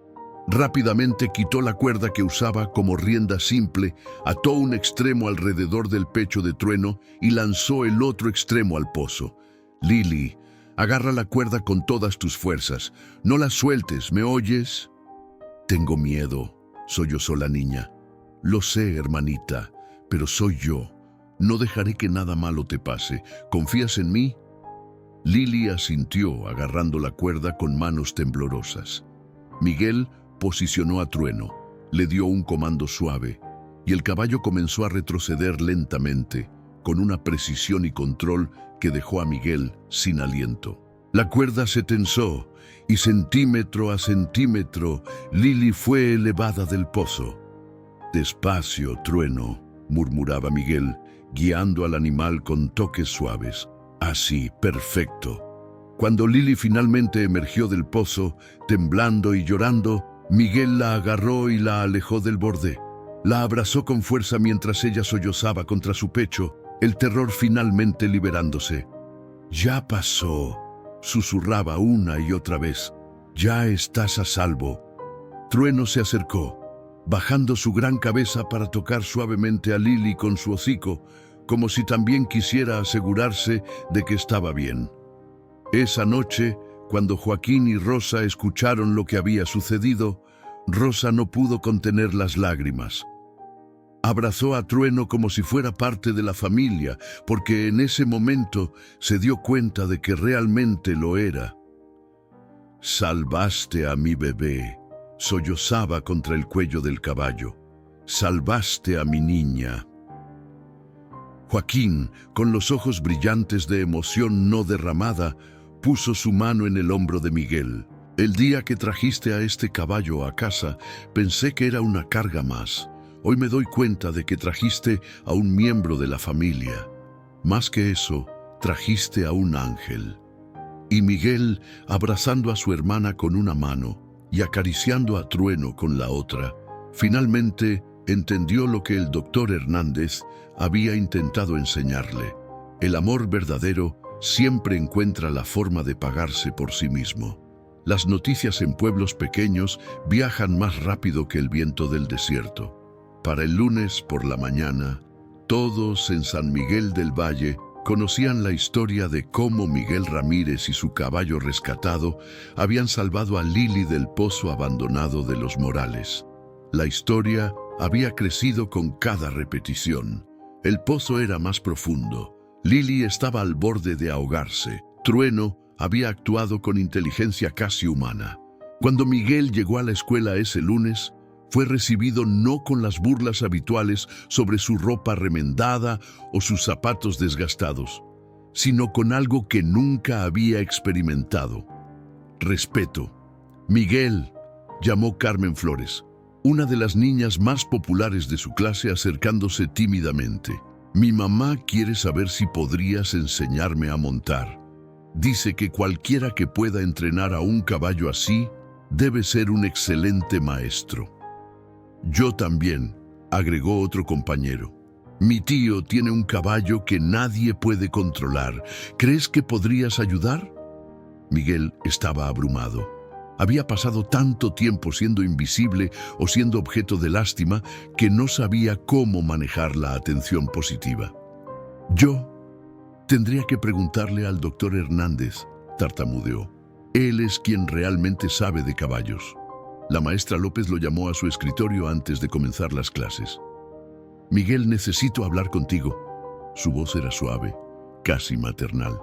Rápidamente quitó la cuerda que usaba como rienda simple, ató un extremo alrededor del pecho de Trueno y lanzó el otro extremo al pozo. «Lily, agarra la cuerda con todas tus fuerzas. No la sueltes, ¿me oyes?» «Tengo miedo», sollozó la niña. «Lo sé, hermanita, pero soy yo. No dejaré que nada malo te pase. ¿Confías en mí?» Lily asintió, agarrando la cuerda con manos temblorosas. Miguel posicionó a Trueno, le dio un comando suave, y el caballo comenzó a retroceder lentamente, con una precisión y control que dejó a Miguel sin aliento. La cuerda se tensó, y centímetro a centímetro, Lily fue elevada del pozo. «Despacio, Trueno», murmuraba Miguel, guiando al animal con toques suaves. «Así, perfecto». Cuando Lily finalmente emergió del pozo, temblando y llorando, Miguel la agarró y la alejó del borde. La abrazó con fuerza mientras ella sollozaba contra su pecho, el terror finalmente liberándose. «Ya pasó», susurraba una y otra vez. «Ya estás a salvo». Trueno se acercó, bajando su gran cabeza para tocar suavemente a Lily con su hocico, como si también quisiera asegurarse de que estaba bien. Esa noche, cuando Joaquín y Rosa escucharon lo que había sucedido, Rosa no pudo contener las lágrimas. Abrazó a Trueno como si fuera parte de la familia, porque en ese momento se dio cuenta de que realmente lo era. «Salvaste a mi bebé», sollozaba contra el cuello del caballo. «Salvaste a mi niña». Joaquín, con los ojos brillantes de emoción no derramada, puso su mano en el hombro de Miguel. «El día que trajiste a este caballo a casa, pensé que era una carga más. Hoy me doy cuenta de que trajiste a un miembro de la familia. Más que eso, trajiste a un ángel». Y Miguel, abrazando a su hermana con una mano y acariciando a Trueno con la otra, finalmente entendió lo que el doctor Hernández había intentado enseñarle. El amor verdadero siempre encuentra la forma de pagarse por sí mismo. Las noticias en pueblos pequeños viajan más rápido que el viento del desierto. Para el lunes por la mañana, todos en San Miguel del Valle conocían la historia de cómo Miguel Ramírez y su caballo rescatado habían salvado a Lily del pozo abandonado de los Morales. La historia había crecido con cada repetición. El pozo era más profundo. Lily estaba al borde de ahogarse. Trueno había actuado con inteligencia casi humana. Cuando Miguel llegó a la escuela ese lunes, fue recibido no con las burlas habituales sobre su ropa remendada o sus zapatos desgastados, sino con algo que nunca había experimentado: respeto. «Miguel», llamó Carmen Flores, una de las niñas más populares de su clase, acercándose tímidamente. «Mi mamá quiere saber si podrías enseñarme a montar. Dice que cualquiera que pueda entrenar a un caballo así debe ser un excelente maestro». «Yo también», agregó otro compañero. «Mi tío tiene un caballo que nadie puede controlar. ¿Crees que podrías ayudar?» Miguel estaba abrumado. Había pasado tanto tiempo siendo invisible o siendo objeto de lástima que no sabía cómo manejar la atención positiva. «Yo tendría que preguntarle al doctor Hernández», tartamudeó. «Él es quien realmente sabe de caballos». La maestra López lo llamó a su escritorio antes de comenzar las clases. «Miguel, necesito hablar contigo». Su voz era suave, casi maternal.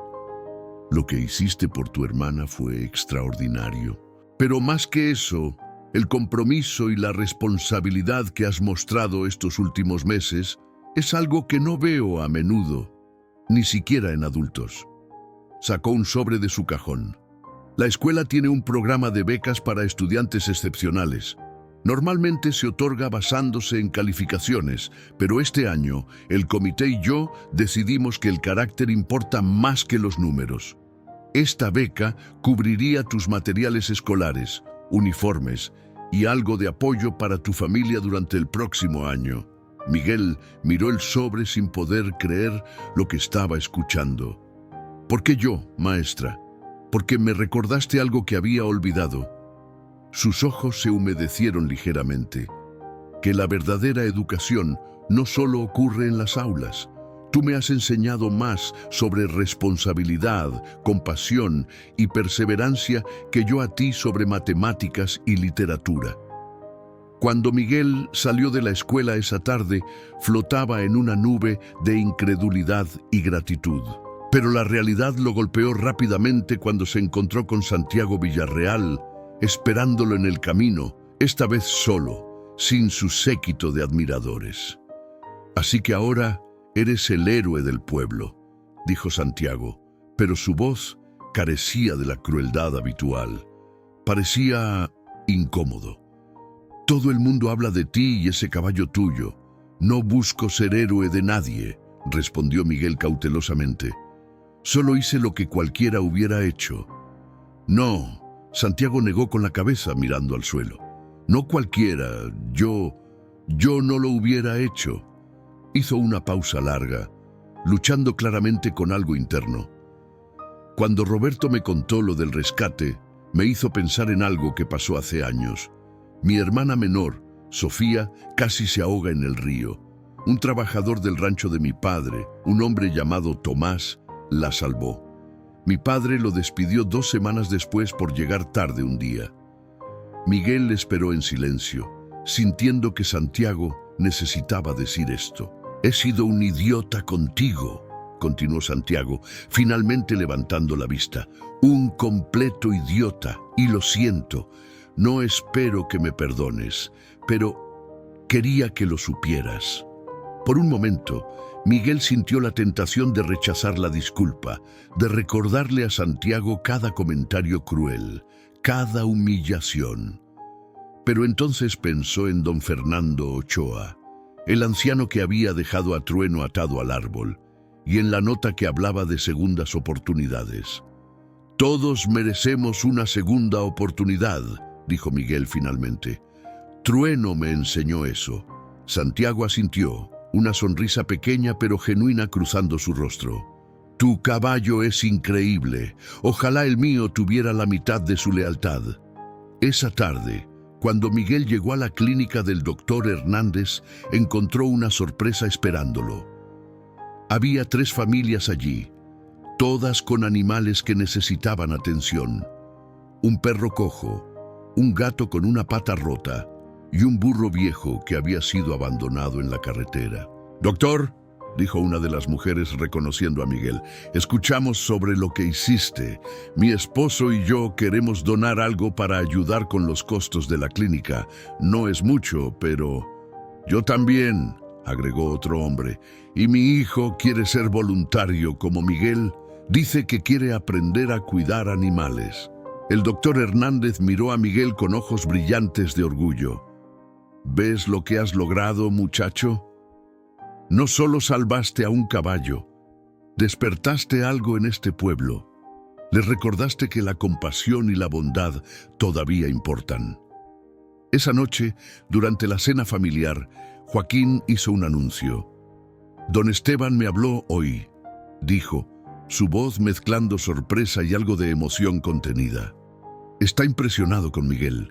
Lo que hiciste por tu hermana fue extraordinario. Pero más que eso, el compromiso y la responsabilidad que has mostrado estos últimos meses es algo que no veo a menudo, ni siquiera en adultos. Sacó un sobre de su cajón. La escuela tiene un programa de becas para estudiantes excepcionales. Normalmente se otorga basándose en calificaciones, pero este año el comité y yo decidimos que el carácter importa más que los números. Esta beca cubriría tus materiales escolares, uniformes y algo de apoyo para tu familia durante el próximo año. Miguel miró el sobre sin poder creer lo que estaba escuchando. ¿Por qué yo, maestra? Porque me recordaste algo que había olvidado. Sus ojos se humedecieron ligeramente. Que la verdadera educación no solo ocurre en las aulas. Tú me has enseñado más sobre responsabilidad, compasión y perseverancia que yo a ti sobre matemáticas y literatura. Cuando Miguel salió de la escuela esa tarde, flotaba en una nube de incredulidad y gratitud. Pero la realidad lo golpeó rápidamente cuando se encontró con Santiago Villarreal, esperándolo en el camino, esta vez solo, sin su séquito de admiradores. Así que ahora eres el héroe del pueblo, dijo Santiago, pero su voz carecía de la crueldad habitual. Parecía incómodo. Todo el mundo habla de ti y ese caballo tuyo. No busco ser héroe de nadie, respondió Miguel cautelosamente. Solo hice lo que cualquiera hubiera hecho. No, Santiago negó con la cabeza mirando al suelo. No cualquiera, yo no lo hubiera hecho. Hizo una pausa larga, luchando claramente con algo interno. Cuando Roberto me contó lo del rescate, me hizo pensar en algo que pasó hace años. Mi hermana menor, Sofía, casi se ahoga en el río. Un trabajador del rancho de mi padre, un hombre llamado Tomás, la salvó. Mi padre lo despidió 2 semanas después por llegar tarde un día. Miguel le esperó en silencio, sintiendo que Santiago necesitaba decir esto. He sido un idiota contigo, continuó Santiago, finalmente levantando la vista. Un completo idiota, y lo siento. No espero que me perdones, pero quería que lo supieras. Por un momento, Miguel sintió la tentación de rechazar la disculpa, de recordarle a Santiago cada comentario cruel, cada humillación. Pero entonces pensó en don Fernando Ochoa, el anciano que había dejado a Trueno atado al árbol, y en la nota que hablaba de segundas oportunidades. Todos merecemos una segunda oportunidad, dijo Miguel finalmente. Trueno me enseñó eso. Santiago asintió, una sonrisa pequeña pero genuina cruzando su rostro. Tu caballo es increíble. Ojalá el mío tuviera la mitad de su lealtad. Esa tarde, cuando Miguel llegó a la clínica del doctor Hernández, encontró una sorpresa esperándolo. Había 3 familias allí, todas con animales que necesitaban atención. Un perro cojo, un gato con una pata rota y un burro viejo que había sido abandonado en la carretera. «Doctor», dijo una de las mujeres reconociendo a Miguel, «escuchamos sobre lo que hiciste. Mi esposo y yo queremos donar algo para ayudar con los costos de la clínica. No es mucho, pero...» «Yo también», agregó otro hombre, «y mi hijo quiere ser voluntario como Miguel. Dice que quiere aprender a cuidar animales». El doctor Hernández miró a Miguel con ojos brillantes de orgullo. «¿Ves lo que has logrado, muchacho? No solo salvaste a un caballo, despertaste algo en este pueblo. Le recordaste que la compasión y la bondad todavía importan». Esa noche, durante la cena familiar, Joaquín hizo un anuncio. «Don Esteban me habló hoy», dijo, su voz mezclando sorpresa y algo de emoción contenida. «Está impresionado con Miguel.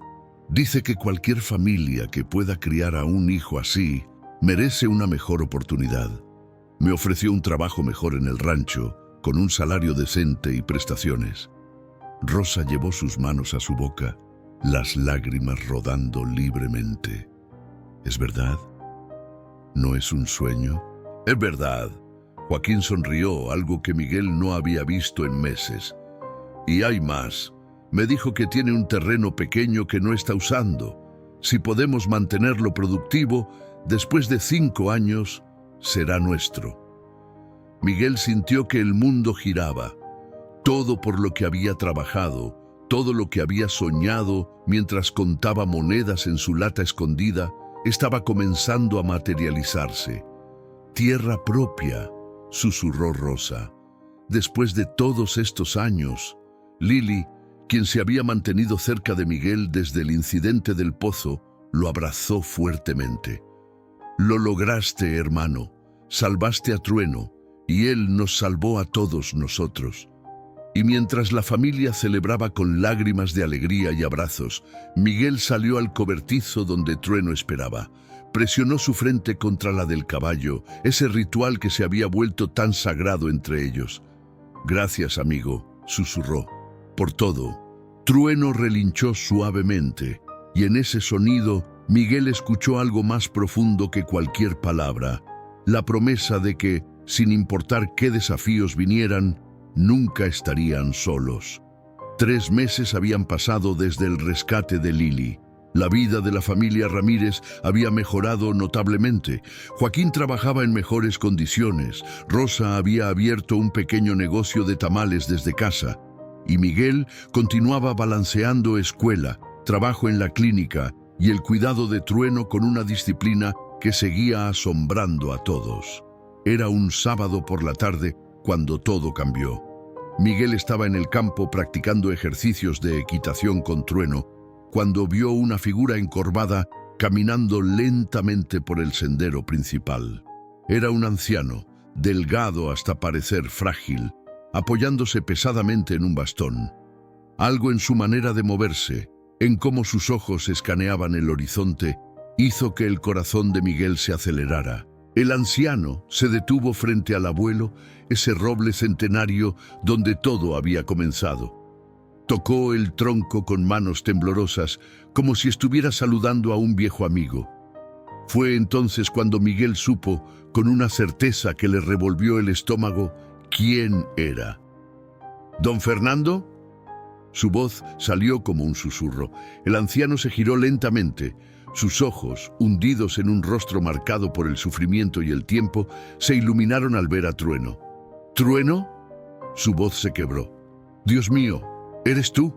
Dice que cualquier familia que pueda criar a un hijo así merece una mejor oportunidad. Me ofreció un trabajo mejor en el rancho, con un salario decente y prestaciones». Rosa llevó sus manos a su boca, las lágrimas rodando libremente. «¿Es verdad? ¿No es un sueño?» «Es verdad. Joaquín sonrió, algo que Miguel no había visto en meses. Y hay más. Me dijo que tiene un terreno pequeño que no está usando. Si podemos mantenerlo productivo, después de 5 años, será nuestro. Miguel sintió que el mundo giraba. Todo por lo que había trabajado, todo lo que había soñado mientras contaba monedas en su lata escondida, estaba comenzando a materializarse. Tierra propia, susurró Rosa. Después de todos estos años, Lili, quien se había mantenido cerca de Miguel desde el incidente del pozo, lo abrazó fuertemente. Lo lograste, hermano. Salvaste a Trueno, y él nos salvó a todos nosotros. Y mientras la familia celebraba con lágrimas de alegría y abrazos, Miguel salió al cobertizo donde Trueno esperaba. Presionó su frente contra la del caballo, ese ritual que se había vuelto tan sagrado entre ellos. «Gracias, amigo», susurró, «por todo». Trueno relinchó suavemente, y en ese sonido Miguel escuchó algo más profundo que cualquier palabra, la promesa de que, sin importar qué desafíos vinieran, nunca estarían solos. 3 meses habían pasado desde el rescate de Lili. La vida de la familia Ramírez había mejorado notablemente. Joaquín trabajaba en mejores condiciones. Rosa había abierto un pequeño negocio de tamales desde casa. Y Miguel continuaba balanceando escuela, trabajo en la clínica y el cuidado de Trueno con una disciplina que seguía asombrando a todos. Era un sábado por la tarde cuando todo cambió. Miguel estaba en el campo practicando ejercicios de equitación con Trueno cuando vio una figura encorvada caminando lentamente por el sendero principal. Era un anciano, delgado hasta parecer frágil, apoyándose pesadamente en un bastón. Algo en su manera de moverse, en cómo sus ojos escaneaban el horizonte, hizo que el corazón de Miguel se acelerara. El anciano se detuvo frente al abuelo, ese roble centenario donde todo había comenzado. Tocó el tronco con manos temblorosas, como si estuviera saludando a un viejo amigo. Fue entonces cuando Miguel supo, con una certeza que le revolvió el estómago, quién era. «¿Don Fernando?» Su voz salió como un susurro. El anciano se giró lentamente. Sus ojos, hundidos en un rostro marcado por el sufrimiento y el tiempo, se iluminaron al ver a Trueno. «¿Trueno?» Su voz se quebró. «Dios mío, ¿eres tú?»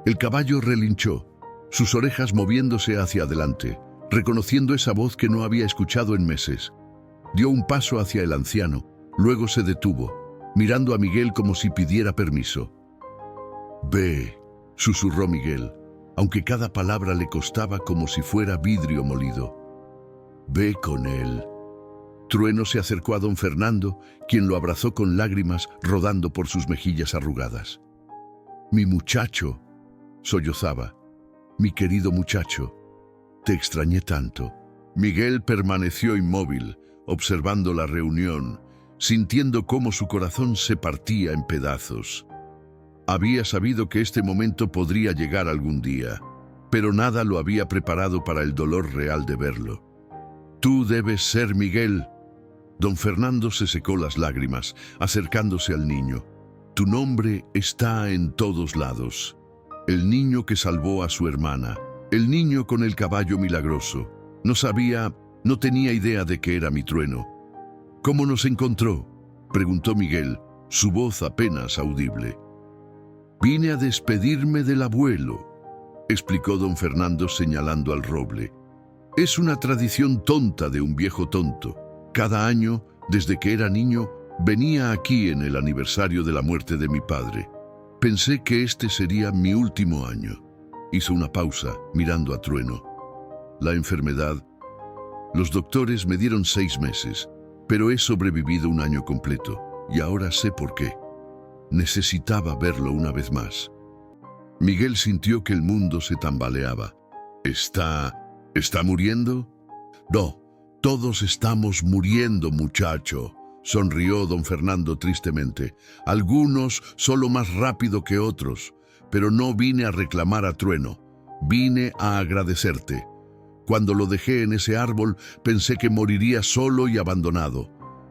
El caballo relinchó, sus orejas moviéndose hacia adelante, reconociendo esa voz que no había escuchado en meses. Dio un paso hacia el anciano, luego se detuvo, mirando a Miguel como si pidiera permiso. «Ve», susurró Miguel, aunque cada palabra le costaba como si fuera vidrio molido. «Ve con él». Trueno se acercó a don Fernando, quien lo abrazó con lágrimas rodando por sus mejillas arrugadas. «Mi muchacho», sollozaba, «mi querido muchacho, te extrañé tanto». Miguel permaneció inmóvil, observando la reunión, sintiendo cómo su corazón se partía en pedazos. Había sabido que este momento podría llegar algún día, pero nada lo había preparado para el dolor real de verlo. «Tú debes ser Miguel». Don Fernando se secó las lágrimas, acercándose al niño. «Tu nombre está en todos lados. El niño que salvó a su hermana, el niño con el caballo milagroso. No tenía idea de que era mi Trueno». «¿Cómo nos encontró?», preguntó Miguel, su voz apenas audible. «Vine a despedirme del abuelo», explicó don Fernando señalando al roble. «Es una tradición tonta de un viejo tonto. Cada año, desde que era niño, venía aquí en el aniversario de la muerte de mi padre. Pensé que este sería mi último año». Hizo una pausa, mirando a Trueno. «La enfermedad. Los doctores me dieron 6 meses, pero he sobrevivido un año completo, y ahora sé por qué. Necesitaba verlo una vez más». Miguel sintió que el mundo se tambaleaba. ¿Está muriendo?» «No, todos estamos muriendo, muchacho», sonrió don Fernando tristemente. «Algunos solo más rápido que otros, pero no vine a reclamar a Trueno. Vine a agradecerte. Cuando lo dejé en ese árbol, pensé que moriría solo y abandonado.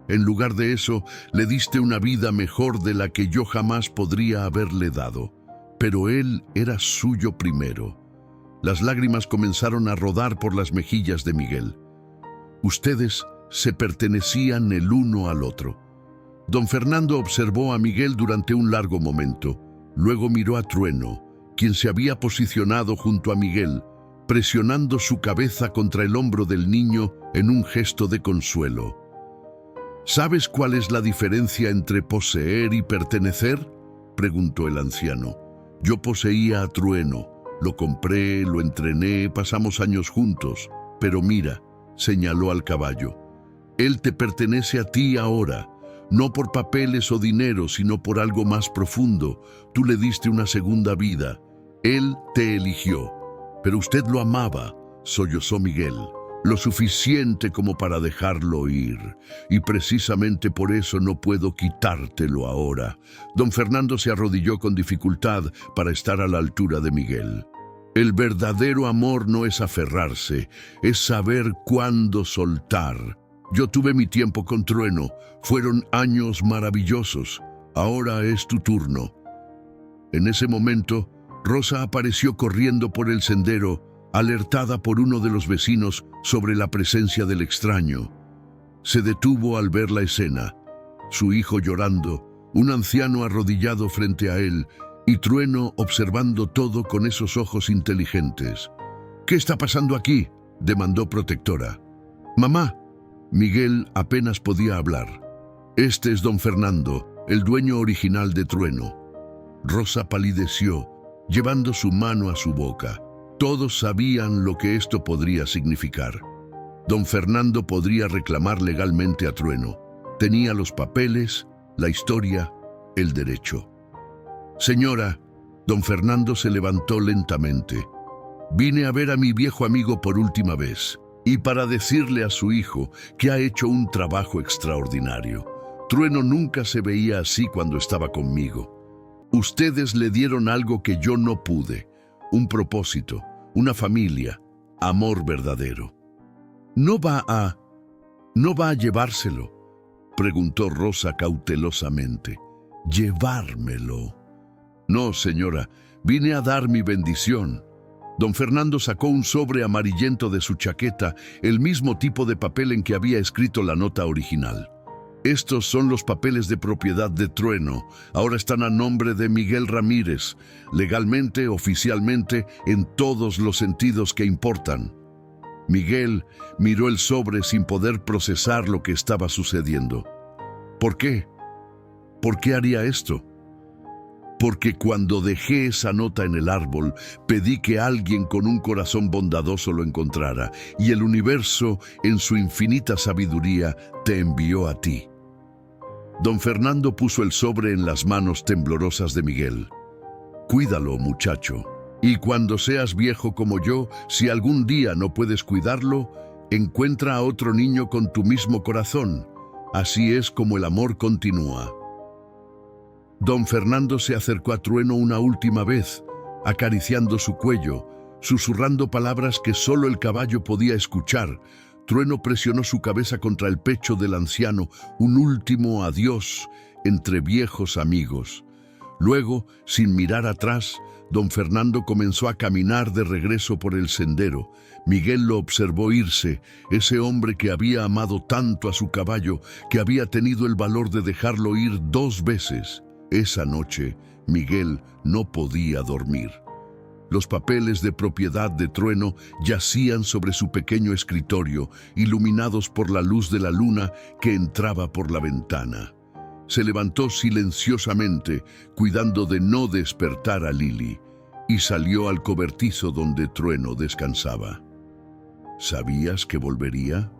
En lugar de eso, le diste una vida mejor de la que yo jamás podría haberle dado. Pero él era suyo primero. Las lágrimas comenzaron a rodar por las mejillas de Miguel. Ustedes se pertenecían el uno al otro. Don Fernando observó a Miguel durante un largo momento. Luego miró a Trueno, quien se había posicionado junto a Miguel, presionando su cabeza contra el hombro del niño en un gesto de consuelo. ¿Sabes cuál es la diferencia entre poseer y pertenecer?, preguntó el anciano. Yo poseía a Trueno, lo compré, lo entrené, pasamos años juntos, pero mira, señaló al caballo, él te pertenece a ti ahora, no por papeles o dinero, sino por algo más profundo. Tú le diste una segunda vida, él te eligió, pero usted lo amaba, sollozó Miguel, lo suficiente como para dejarlo ir, y precisamente por eso no puedo quitártelo ahora. Don Fernando se arrodilló con dificultad para estar a la altura de Miguel. El verdadero amor no es aferrarse, es saber cuándo soltar. Yo tuve mi tiempo con Trueno, fueron años maravillosos, ahora es tu turno. En ese momento, Rosa apareció corriendo por el sendero, alertada por uno de los vecinos sobre la presencia del extraño. Se detuvo al ver la escena, su hijo llorando, un anciano arrodillado frente a él y Trueno observando todo con esos ojos inteligentes. «¿Qué está pasando aquí?», demandó Protectora. «Mamá». Miguel apenas podía hablar. «Este es don Fernando, el dueño original de Trueno». Rosa palideció, llevando su mano a su boca. Todos sabían lo que esto podría significar. Don Fernando podría reclamar legalmente a Trueno. Tenía los papeles, la historia, el derecho. «Señora», don Fernando se levantó lentamente. «Vine a ver a mi viejo amigo por última vez, y para decirle a su hijo que ha hecho un trabajo extraordinario. Trueno nunca se veía así cuando estaba conmigo. Ustedes le dieron algo que yo no pude, un propósito, una familia, amor verdadero». ¿No va a llevárselo?», preguntó Rosa cautelosamente. «¿Llevármelo?». «No, señora, vine a dar mi bendición». Don Fernando sacó un sobre amarillento de su chaqueta, el mismo tipo de papel en que había escrito la nota original. «Estos son los papeles de propiedad de Trueno. Ahora están a nombre de Miguel Ramírez, legalmente, oficialmente, en todos los sentidos que importan». Miguel miró el sobre sin poder procesar lo que estaba sucediendo. «¿Por qué? ¿Por qué haría esto?». «Porque cuando dejé esa nota en el árbol, pedí que alguien con un corazón bondadoso lo encontrara, y el universo, en su infinita sabiduría, te envió a ti». Don Fernando puso el sobre en las manos temblorosas de Miguel. «Cuídalo, muchacho, y cuando seas viejo como yo, si algún día no puedes cuidarlo, encuentra a otro niño con tu mismo corazón. Así es como el amor continúa». Don Fernando se acercó a Trueno una última vez, acariciando su cuello, susurrando palabras que solo el caballo podía escuchar. Trueno presionó su cabeza contra el pecho del anciano, un último adiós entre viejos amigos. Luego, sin mirar atrás, don Fernando comenzó a caminar de regreso por el sendero. Miguel lo observó irse, ese hombre que había amado tanto a su caballo, que había tenido el valor de dejarlo ir 2 veces. Esa noche, Miguel no podía dormir. Los papeles de propiedad de Trueno yacían sobre su pequeño escritorio, iluminados por la luz de la luna que entraba por la ventana. Se levantó silenciosamente, cuidando de no despertar a Lili, y salió al cobertizo donde Trueno descansaba. «¿Sabías que volvería?»,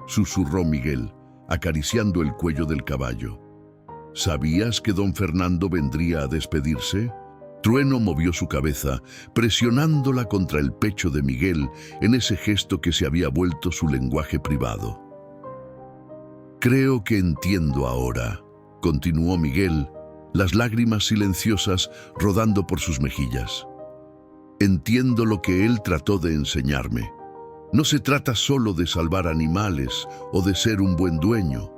susurró Miguel, acariciando el cuello del caballo. «¿Sabías que don Fernando vendría a despedirse?». Trueno movió su cabeza, presionándola contra el pecho de Miguel en ese gesto que se había vuelto su lenguaje privado. «Creo que entiendo ahora», continuó Miguel, las lágrimas silenciosas rodando por sus mejillas. «Entiendo lo que él trató de enseñarme. No se trata solo de salvar animales o de ser un buen dueño.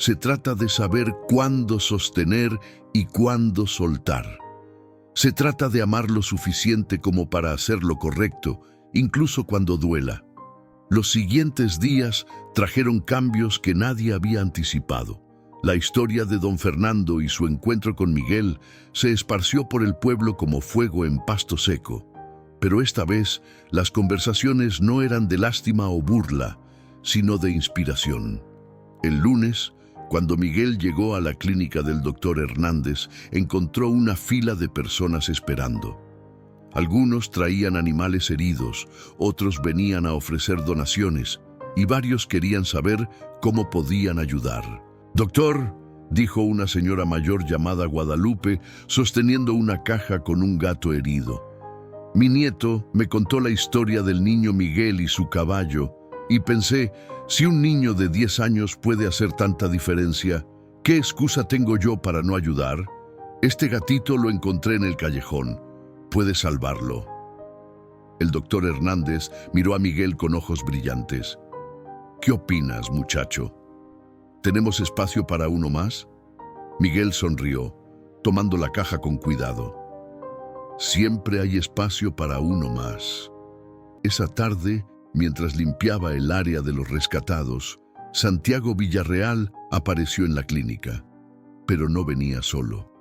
Se trata de saber cuándo sostener y cuándo soltar. Se trata de amar lo suficiente como para hacer lo correcto, incluso cuando duela. Los siguientes días trajeron cambios que nadie había anticipado. La historia de don Fernando y su encuentro con Miguel se esparció por el pueblo como fuego en pasto seco. Pero esta vez, las conversaciones no eran de lástima o burla, sino de inspiración. El lunes, cuando Miguel llegó a la clínica del doctor Hernández, encontró una fila de personas esperando. Algunos traían animales heridos, otros venían a ofrecer donaciones, y varios querían saber cómo podían ayudar. «Doctor», dijo una señora mayor llamada Guadalupe, sosteniendo una caja con un gato herido. «Mi nieto me contó la historia del niño Miguel y su caballo, y pensé, si un niño de 10 años puede hacer tanta diferencia, ¿qué excusa tengo yo para no ayudar? Este gatito lo encontré en el callejón. Puede salvarlo». El doctor Hernández miró a Miguel con ojos brillantes. «¿Qué opinas, muchacho? ¿Tenemos espacio para uno más?». Miguel sonrió, tomando la caja con cuidado. «Siempre hay espacio para uno más». Esa tarde, mientras limpiaba el área de los rescatados, Santiago Villarreal apareció en la clínica. Pero no venía solo.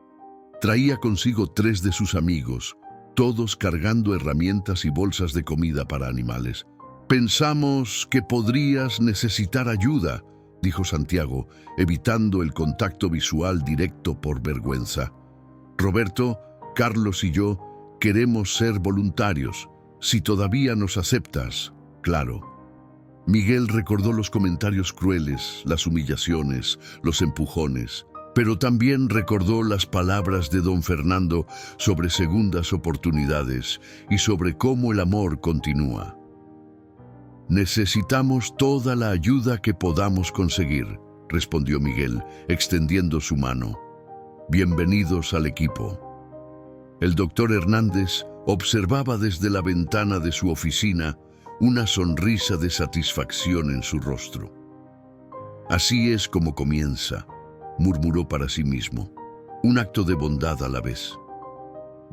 Traía consigo 3 de sus amigos, todos cargando herramientas y bolsas de comida para animales. «Pensamos que podrías necesitar ayuda», dijo Santiago, evitando el contacto visual directo por vergüenza. «Roberto, Carlos y yo queremos ser voluntarios, si todavía nos aceptas, claro». Miguel recordó los comentarios crueles, las humillaciones, los empujones, pero también recordó las palabras de don Fernando sobre segundas oportunidades y sobre cómo el amor continúa. «Necesitamos toda la ayuda que podamos conseguir», respondió Miguel, extendiendo su mano. «Bienvenidos al equipo». El doctor Hernández observaba desde la ventana de su oficina una sonrisa de satisfacción en su rostro. «Así es como comienza», murmuró para sí mismo, «un acto de bondad a la vez».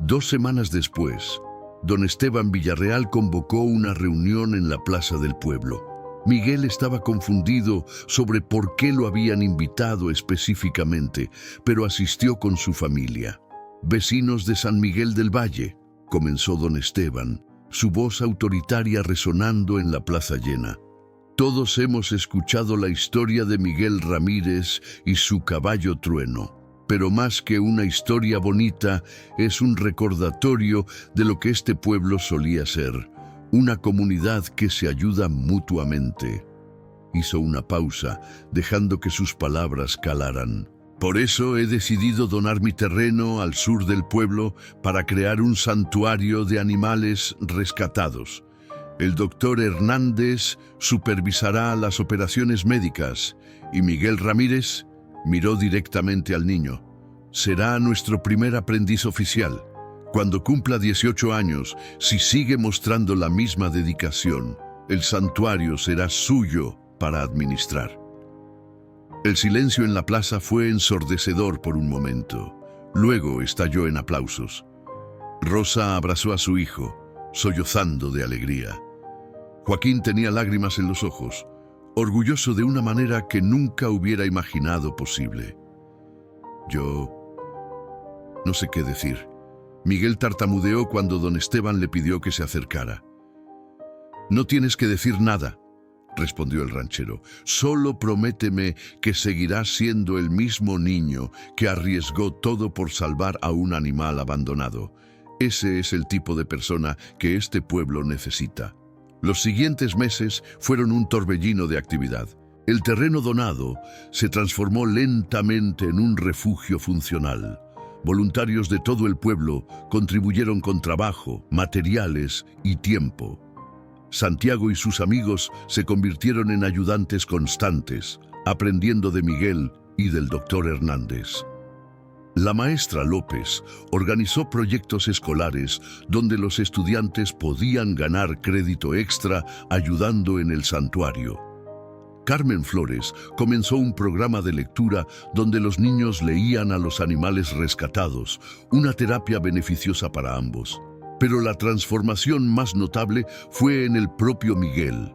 2 semanas después, don Esteban Villarreal convocó una reunión en la plaza del pueblo. Miguel estaba confundido sobre por qué lo habían invitado específicamente, pero asistió con su familia. «Vecinos de San Miguel del Valle», comenzó don Esteban, su voz autoritaria resonando en la plaza llena. «Todos hemos escuchado la historia de Miguel Ramírez y su caballo Trueno. Pero más que una historia bonita, es un recordatorio de lo que este pueblo solía ser, una comunidad que se ayuda mutuamente». Hizo una pausa, dejando que sus palabras calaran. «Por eso he decidido donar mi terreno al sur del pueblo para crear un santuario de animales rescatados. El doctor Hernández supervisará las operaciones médicas y Miguel Ramírez», miró directamente al niño, «será nuestro primer aprendiz oficial. Cuando cumpla 18 años, si sigue mostrando la misma dedicación, el santuario será suyo para administrar». El silencio en la plaza fue ensordecedor por un momento. Luego estalló en aplausos. Rosa abrazó a su hijo, sollozando de alegría. Joaquín tenía lágrimas en los ojos, orgulloso de una manera que nunca hubiera imaginado posible. «Yo no sé qué decir». Miguel tartamudeó cuando don Esteban le pidió que se acercara. «No tienes que decir nada», respondió el ranchero. «Solo prométeme que seguirás siendo el mismo niño que arriesgó todo por salvar a un animal abandonado. Ese es el tipo de persona que este pueblo necesita». Los siguientes meses fueron un torbellino de actividad. El terreno donado se transformó lentamente en un refugio funcional. Voluntarios de todo el pueblo contribuyeron con trabajo, materiales y tiempo. Santiago y sus amigos se convirtieron en ayudantes constantes, aprendiendo de Miguel y del doctor Hernández. La maestra López organizó proyectos escolares donde los estudiantes podían ganar crédito extra ayudando en el santuario. Carmen Flores comenzó un programa de lectura donde los niños leían a los animales rescatados, una terapia beneficiosa para ambos. Pero la transformación más notable fue en el propio Miguel.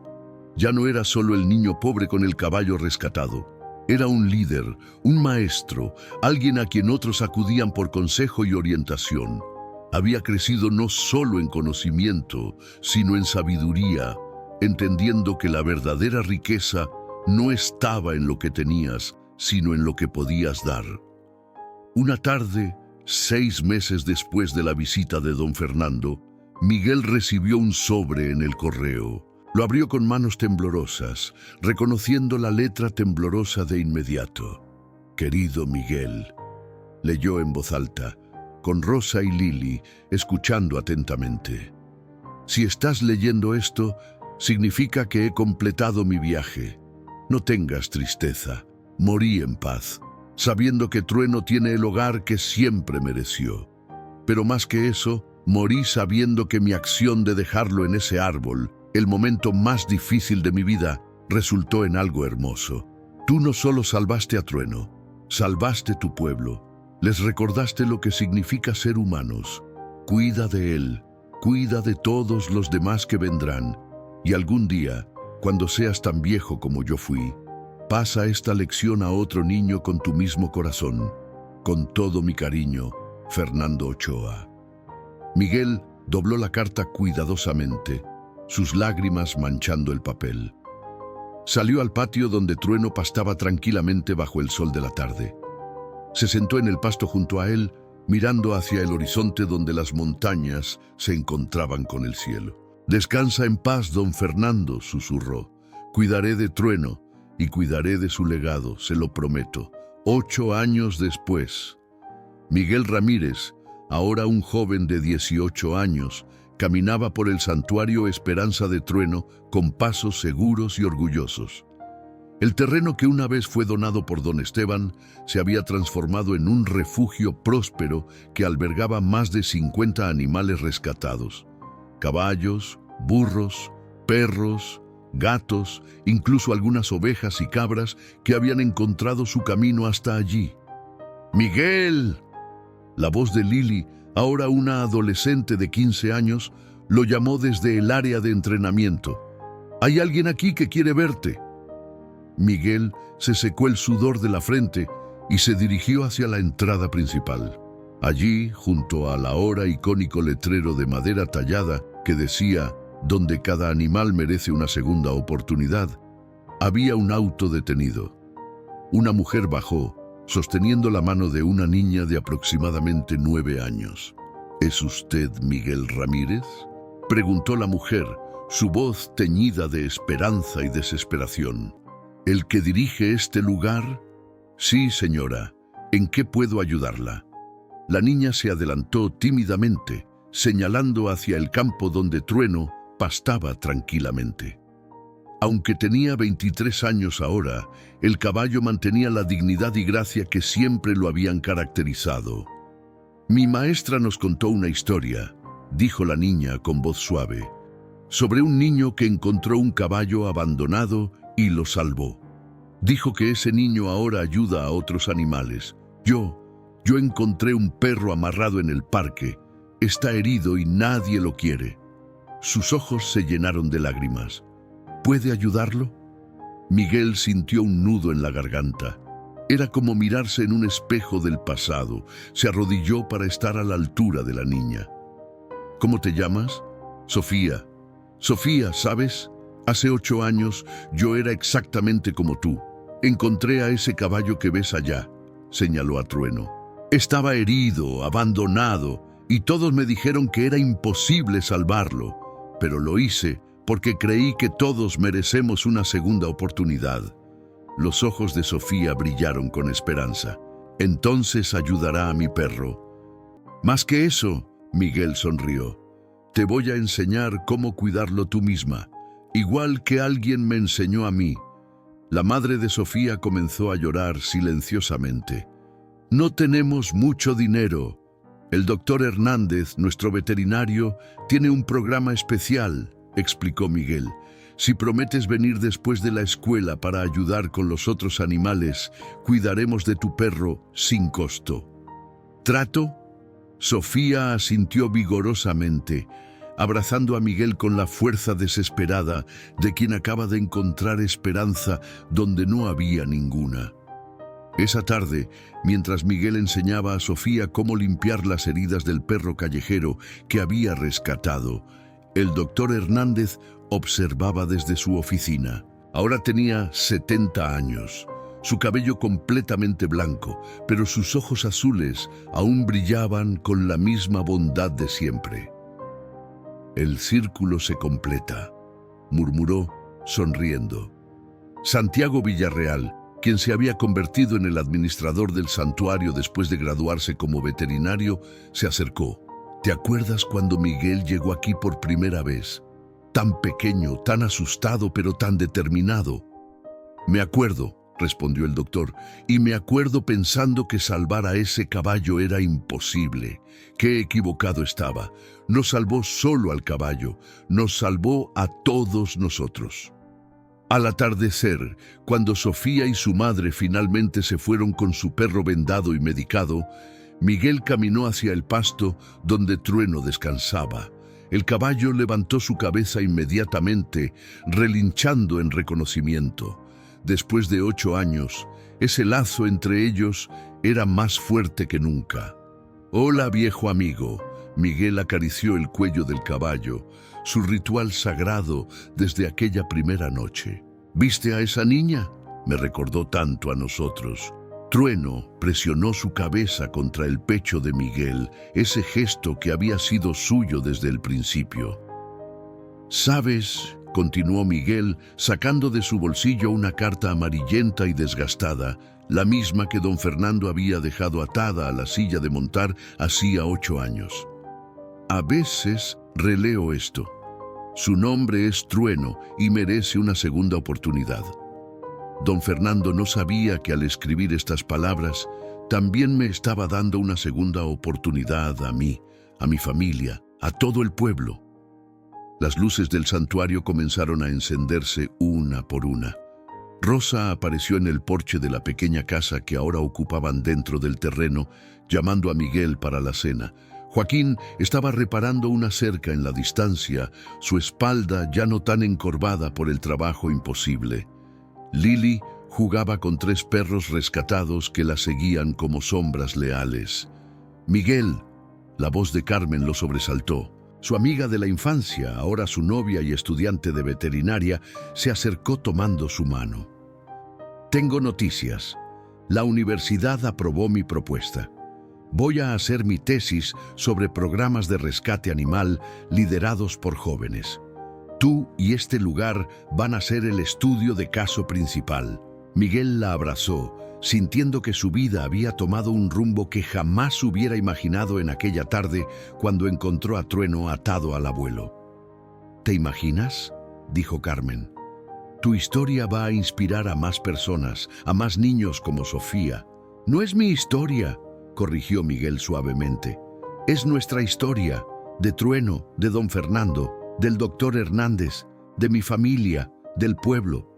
Ya no era solo el niño pobre con el caballo rescatado. Era un líder, un maestro, alguien a quien otros acudían por consejo y orientación. Había crecido no solo en conocimiento, sino en sabiduría, entendiendo que la verdadera riqueza no estaba en lo que tenías, sino en lo que podías dar. Una tarde, 6 meses después de la visita de don Fernando, Miguel recibió un sobre en el correo. Lo abrió con manos temblorosas, reconociendo la letra temblorosa de inmediato. «Querido Miguel», leyó en voz alta, con Rosa y Lili escuchando atentamente. «Si estás leyendo esto, significa que he completado mi viaje. No tengas tristeza. Morí en paz, sabiendo que Trueno tiene el hogar que siempre mereció. Pero más que eso, morí sabiendo que mi acción de dejarlo en ese árbol, el momento más difícil de mi vida, resultó en algo hermoso. Tú no solo salvaste a Trueno, salvaste tu pueblo. Les recordaste lo que significa ser humanos. Cuida de él, cuida de todos los demás que vendrán. Y algún día, cuando seas tan viejo como yo fui, pasa esta lección a otro niño con tu mismo corazón. Con todo mi cariño, Fernando Ochoa». Miguel dobló la carta cuidadosamente, sus lágrimas manchando el papel. Salió al patio donde Trueno pastaba tranquilamente bajo el sol de la tarde. Se sentó en el pasto junto a él, mirando hacia el horizonte donde las montañas se encontraban con el cielo. «Descansa en paz, don Fernando», susurró. «Cuidaré de Trueno y cuidaré de su legado, se lo prometo». 8 años después, Miguel Ramírez, ahora un joven de 18 años, caminaba por el santuario Esperanza de Trueno con pasos seguros y orgullosos. El terreno que una vez fue donado por don Esteban se había transformado en un refugio próspero que albergaba más de 50 animales rescatados. Caballos, burros, perros, gatos, incluso algunas ovejas y cabras que habían encontrado su camino hasta allí. «¡Miguel!». La voz de Lili, ahora una adolescente de 15 años, lo llamó desde el área de entrenamiento. «Hay alguien aquí que quiere verte». Miguel se secó el sudor de la frente y se dirigió hacia la entrada principal. Allí, junto al ahora icónico letrero de madera tallada que decía «Donde cada animal merece una segunda oportunidad», había un auto detenido. Una mujer bajó, sosteniendo la mano de una niña de aproximadamente 9 años. «¿Es usted Miguel Ramírez?», preguntó la mujer, su voz teñida de esperanza y desesperación. «¿El que dirige este lugar?». «Sí, señora. ¿En qué puedo ayudarla?». La niña se adelantó tímidamente, señalando hacia el campo donde Trueno pastaba tranquilamente. Aunque tenía 23 años ahora, el caballo mantenía la dignidad y gracia que siempre lo habían caracterizado. «Mi maestra nos contó una historia», dijo la niña con voz suave, «sobre un niño que encontró un caballo abandonado y lo salvó. Dijo que ese niño ahora ayuda a otros animales. Yo encontré un perro amarrado en el parque. Está herido y nadie lo quiere». Sus ojos se llenaron de lágrimas. «¿Puede ayudarlo?». Miguel sintió un nudo en la garganta. Era como mirarse en un espejo del pasado. Se arrodilló para estar a la altura de la niña. «¿Cómo te llamas?». «Sofía». «Sofía, ¿sabes? Hace 8 años yo era exactamente como tú. Encontré a ese caballo que ves allá», señaló a Trueno. «Estaba herido, abandonado, y todos me dijeron que era imposible salvarlo. Pero lo hice porque creí que todos merecemos una segunda oportunidad». Los ojos de Sofía brillaron con esperanza. «Entonces ayudará a mi perro». «Más que eso», Miguel sonrió, «te voy a enseñar cómo cuidarlo tú misma, igual que alguien me enseñó a mí». La madre de Sofía comenzó a llorar silenciosamente. «No tenemos mucho dinero. El doctor Hernández, nuestro veterinario, tiene un programa especial», explicó Miguel. Si prometes venir después de la escuela para ayudar con los otros animales, cuidaremos de tu perro sin costo. ¿Trato? Sofía asintió vigorosamente, abrazando a Miguel con la fuerza desesperada de quien acaba de encontrar esperanza donde no había ninguna. Esa tarde, mientras Miguel enseñaba a Sofía cómo limpiar las heridas del perro callejero que había rescatado, el doctor Hernández observaba desde su oficina. Ahora tenía 70 años, su cabello completamente blanco, pero sus ojos azules aún brillaban con la misma bondad de siempre. El círculo se completa, murmuró, sonriendo. Santiago Villarreal, quien se había convertido en el administrador del santuario después de graduarse como veterinario, se acercó. ¿Te acuerdas cuando Miguel llegó aquí por primera vez? Tan pequeño, tan asustado, pero tan determinado. Me acuerdo, respondió el doctor, y me acuerdo pensando que salvar a ese caballo era imposible. Qué equivocado estaba. No salvó solo al caballo, nos salvó a todos nosotros. Al atardecer, cuando Sofía y su madre finalmente se fueron con su perro vendado y medicado, Miguel caminó hacia el pasto donde Trueno descansaba. El caballo levantó su cabeza inmediatamente, relinchando en reconocimiento. Después de 8 años, ese lazo entre ellos era más fuerte que nunca. «Hola, viejo amigo». Miguel acarició el cuello del caballo, su ritual sagrado desde aquella primera noche. «¿Viste a esa niña?», me recordó tanto a nosotros. Trueno presionó su cabeza contra el pecho de Miguel, ese gesto que había sido suyo desde el principio. «¿Sabes?», continuó Miguel, sacando de su bolsillo una carta amarillenta y desgastada, la misma que don Fernando había dejado atada a la silla de montar hacía 8 años. «A veces releo esto. Su nombre es Trueno y merece una segunda oportunidad». Don Fernando no sabía que al escribir estas palabras también me estaba dando una segunda oportunidad a mí, a mi familia, a todo el pueblo. Las luces del santuario comenzaron a encenderse una por una. Rosa apareció en el porche de la pequeña casa que ahora ocupaban dentro del terreno, llamando a Miguel para la cena. Joaquín estaba reparando una cerca en la distancia, su espalda ya no tan encorvada por el trabajo imposible. Lili jugaba con 3 perros rescatados que la seguían como sombras leales. «Miguel», la voz de Carmen lo sobresaltó. Su amiga de la infancia, ahora su novia y estudiante de veterinaria, se acercó tomando su mano. «Tengo noticias. La universidad aprobó mi propuesta. Voy a hacer mi tesis sobre programas de rescate animal liderados por jóvenes. Tú y este lugar van a ser el estudio de caso principal». Miguel la abrazó, sintiendo que su vida había tomado un rumbo que jamás hubiera imaginado en aquella tarde cuando encontró a Trueno atado al abuelo. «¿Te imaginas?», dijo Carmen. «Tu historia va a inspirar a más personas, a más niños como Sofía». «No es mi historia», corrigió Miguel suavemente. «Es nuestra historia, de Trueno, de don Fernando, del doctor Hernández, de mi familia, del pueblo.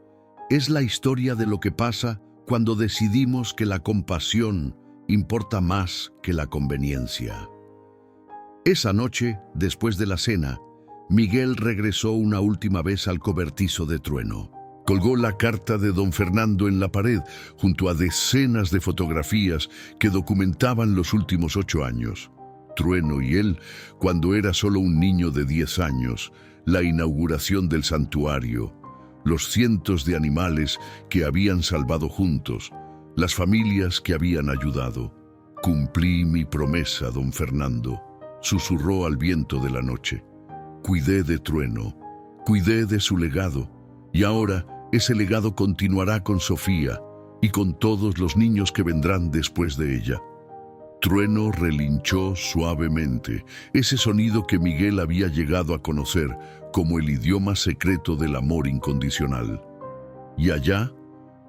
Es la historia de lo que pasa cuando decidimos que la compasión importa más que la conveniencia». Esa noche, después de la cena, Miguel regresó una última vez al cobertizo de Trueno. Colgó la carta de don Fernando en la pared, junto a decenas de fotografías que documentaban los últimos 8 años. Trueno y él, cuando era solo un niño de 10 años, la inauguración del santuario, los cientos de animales que habían salvado juntos, las familias que habían ayudado. «Cumplí mi promesa, don Fernando», susurró al viento de la noche. «Cuidé de Trueno, cuidé de su legado, y ahora ese legado continuará con Sofía y con todos los niños que vendrán después de ella». Trueno relinchó suavemente, ese sonido que Miguel había llegado a conocer como el idioma secreto del amor incondicional. Y allá,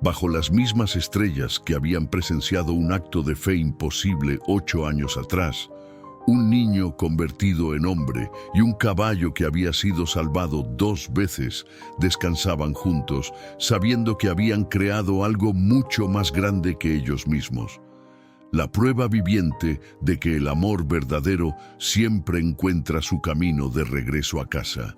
bajo las mismas estrellas que habían presenciado un acto de fe imposible 8 años atrás, Un niño convertido en hombre y un caballo que había sido salvado 2 veces descansaban juntos, sabiendo que habían creado algo mucho más grande que ellos mismos. La prueba viviente de que el amor verdadero siempre encuentra su camino de regreso a casa.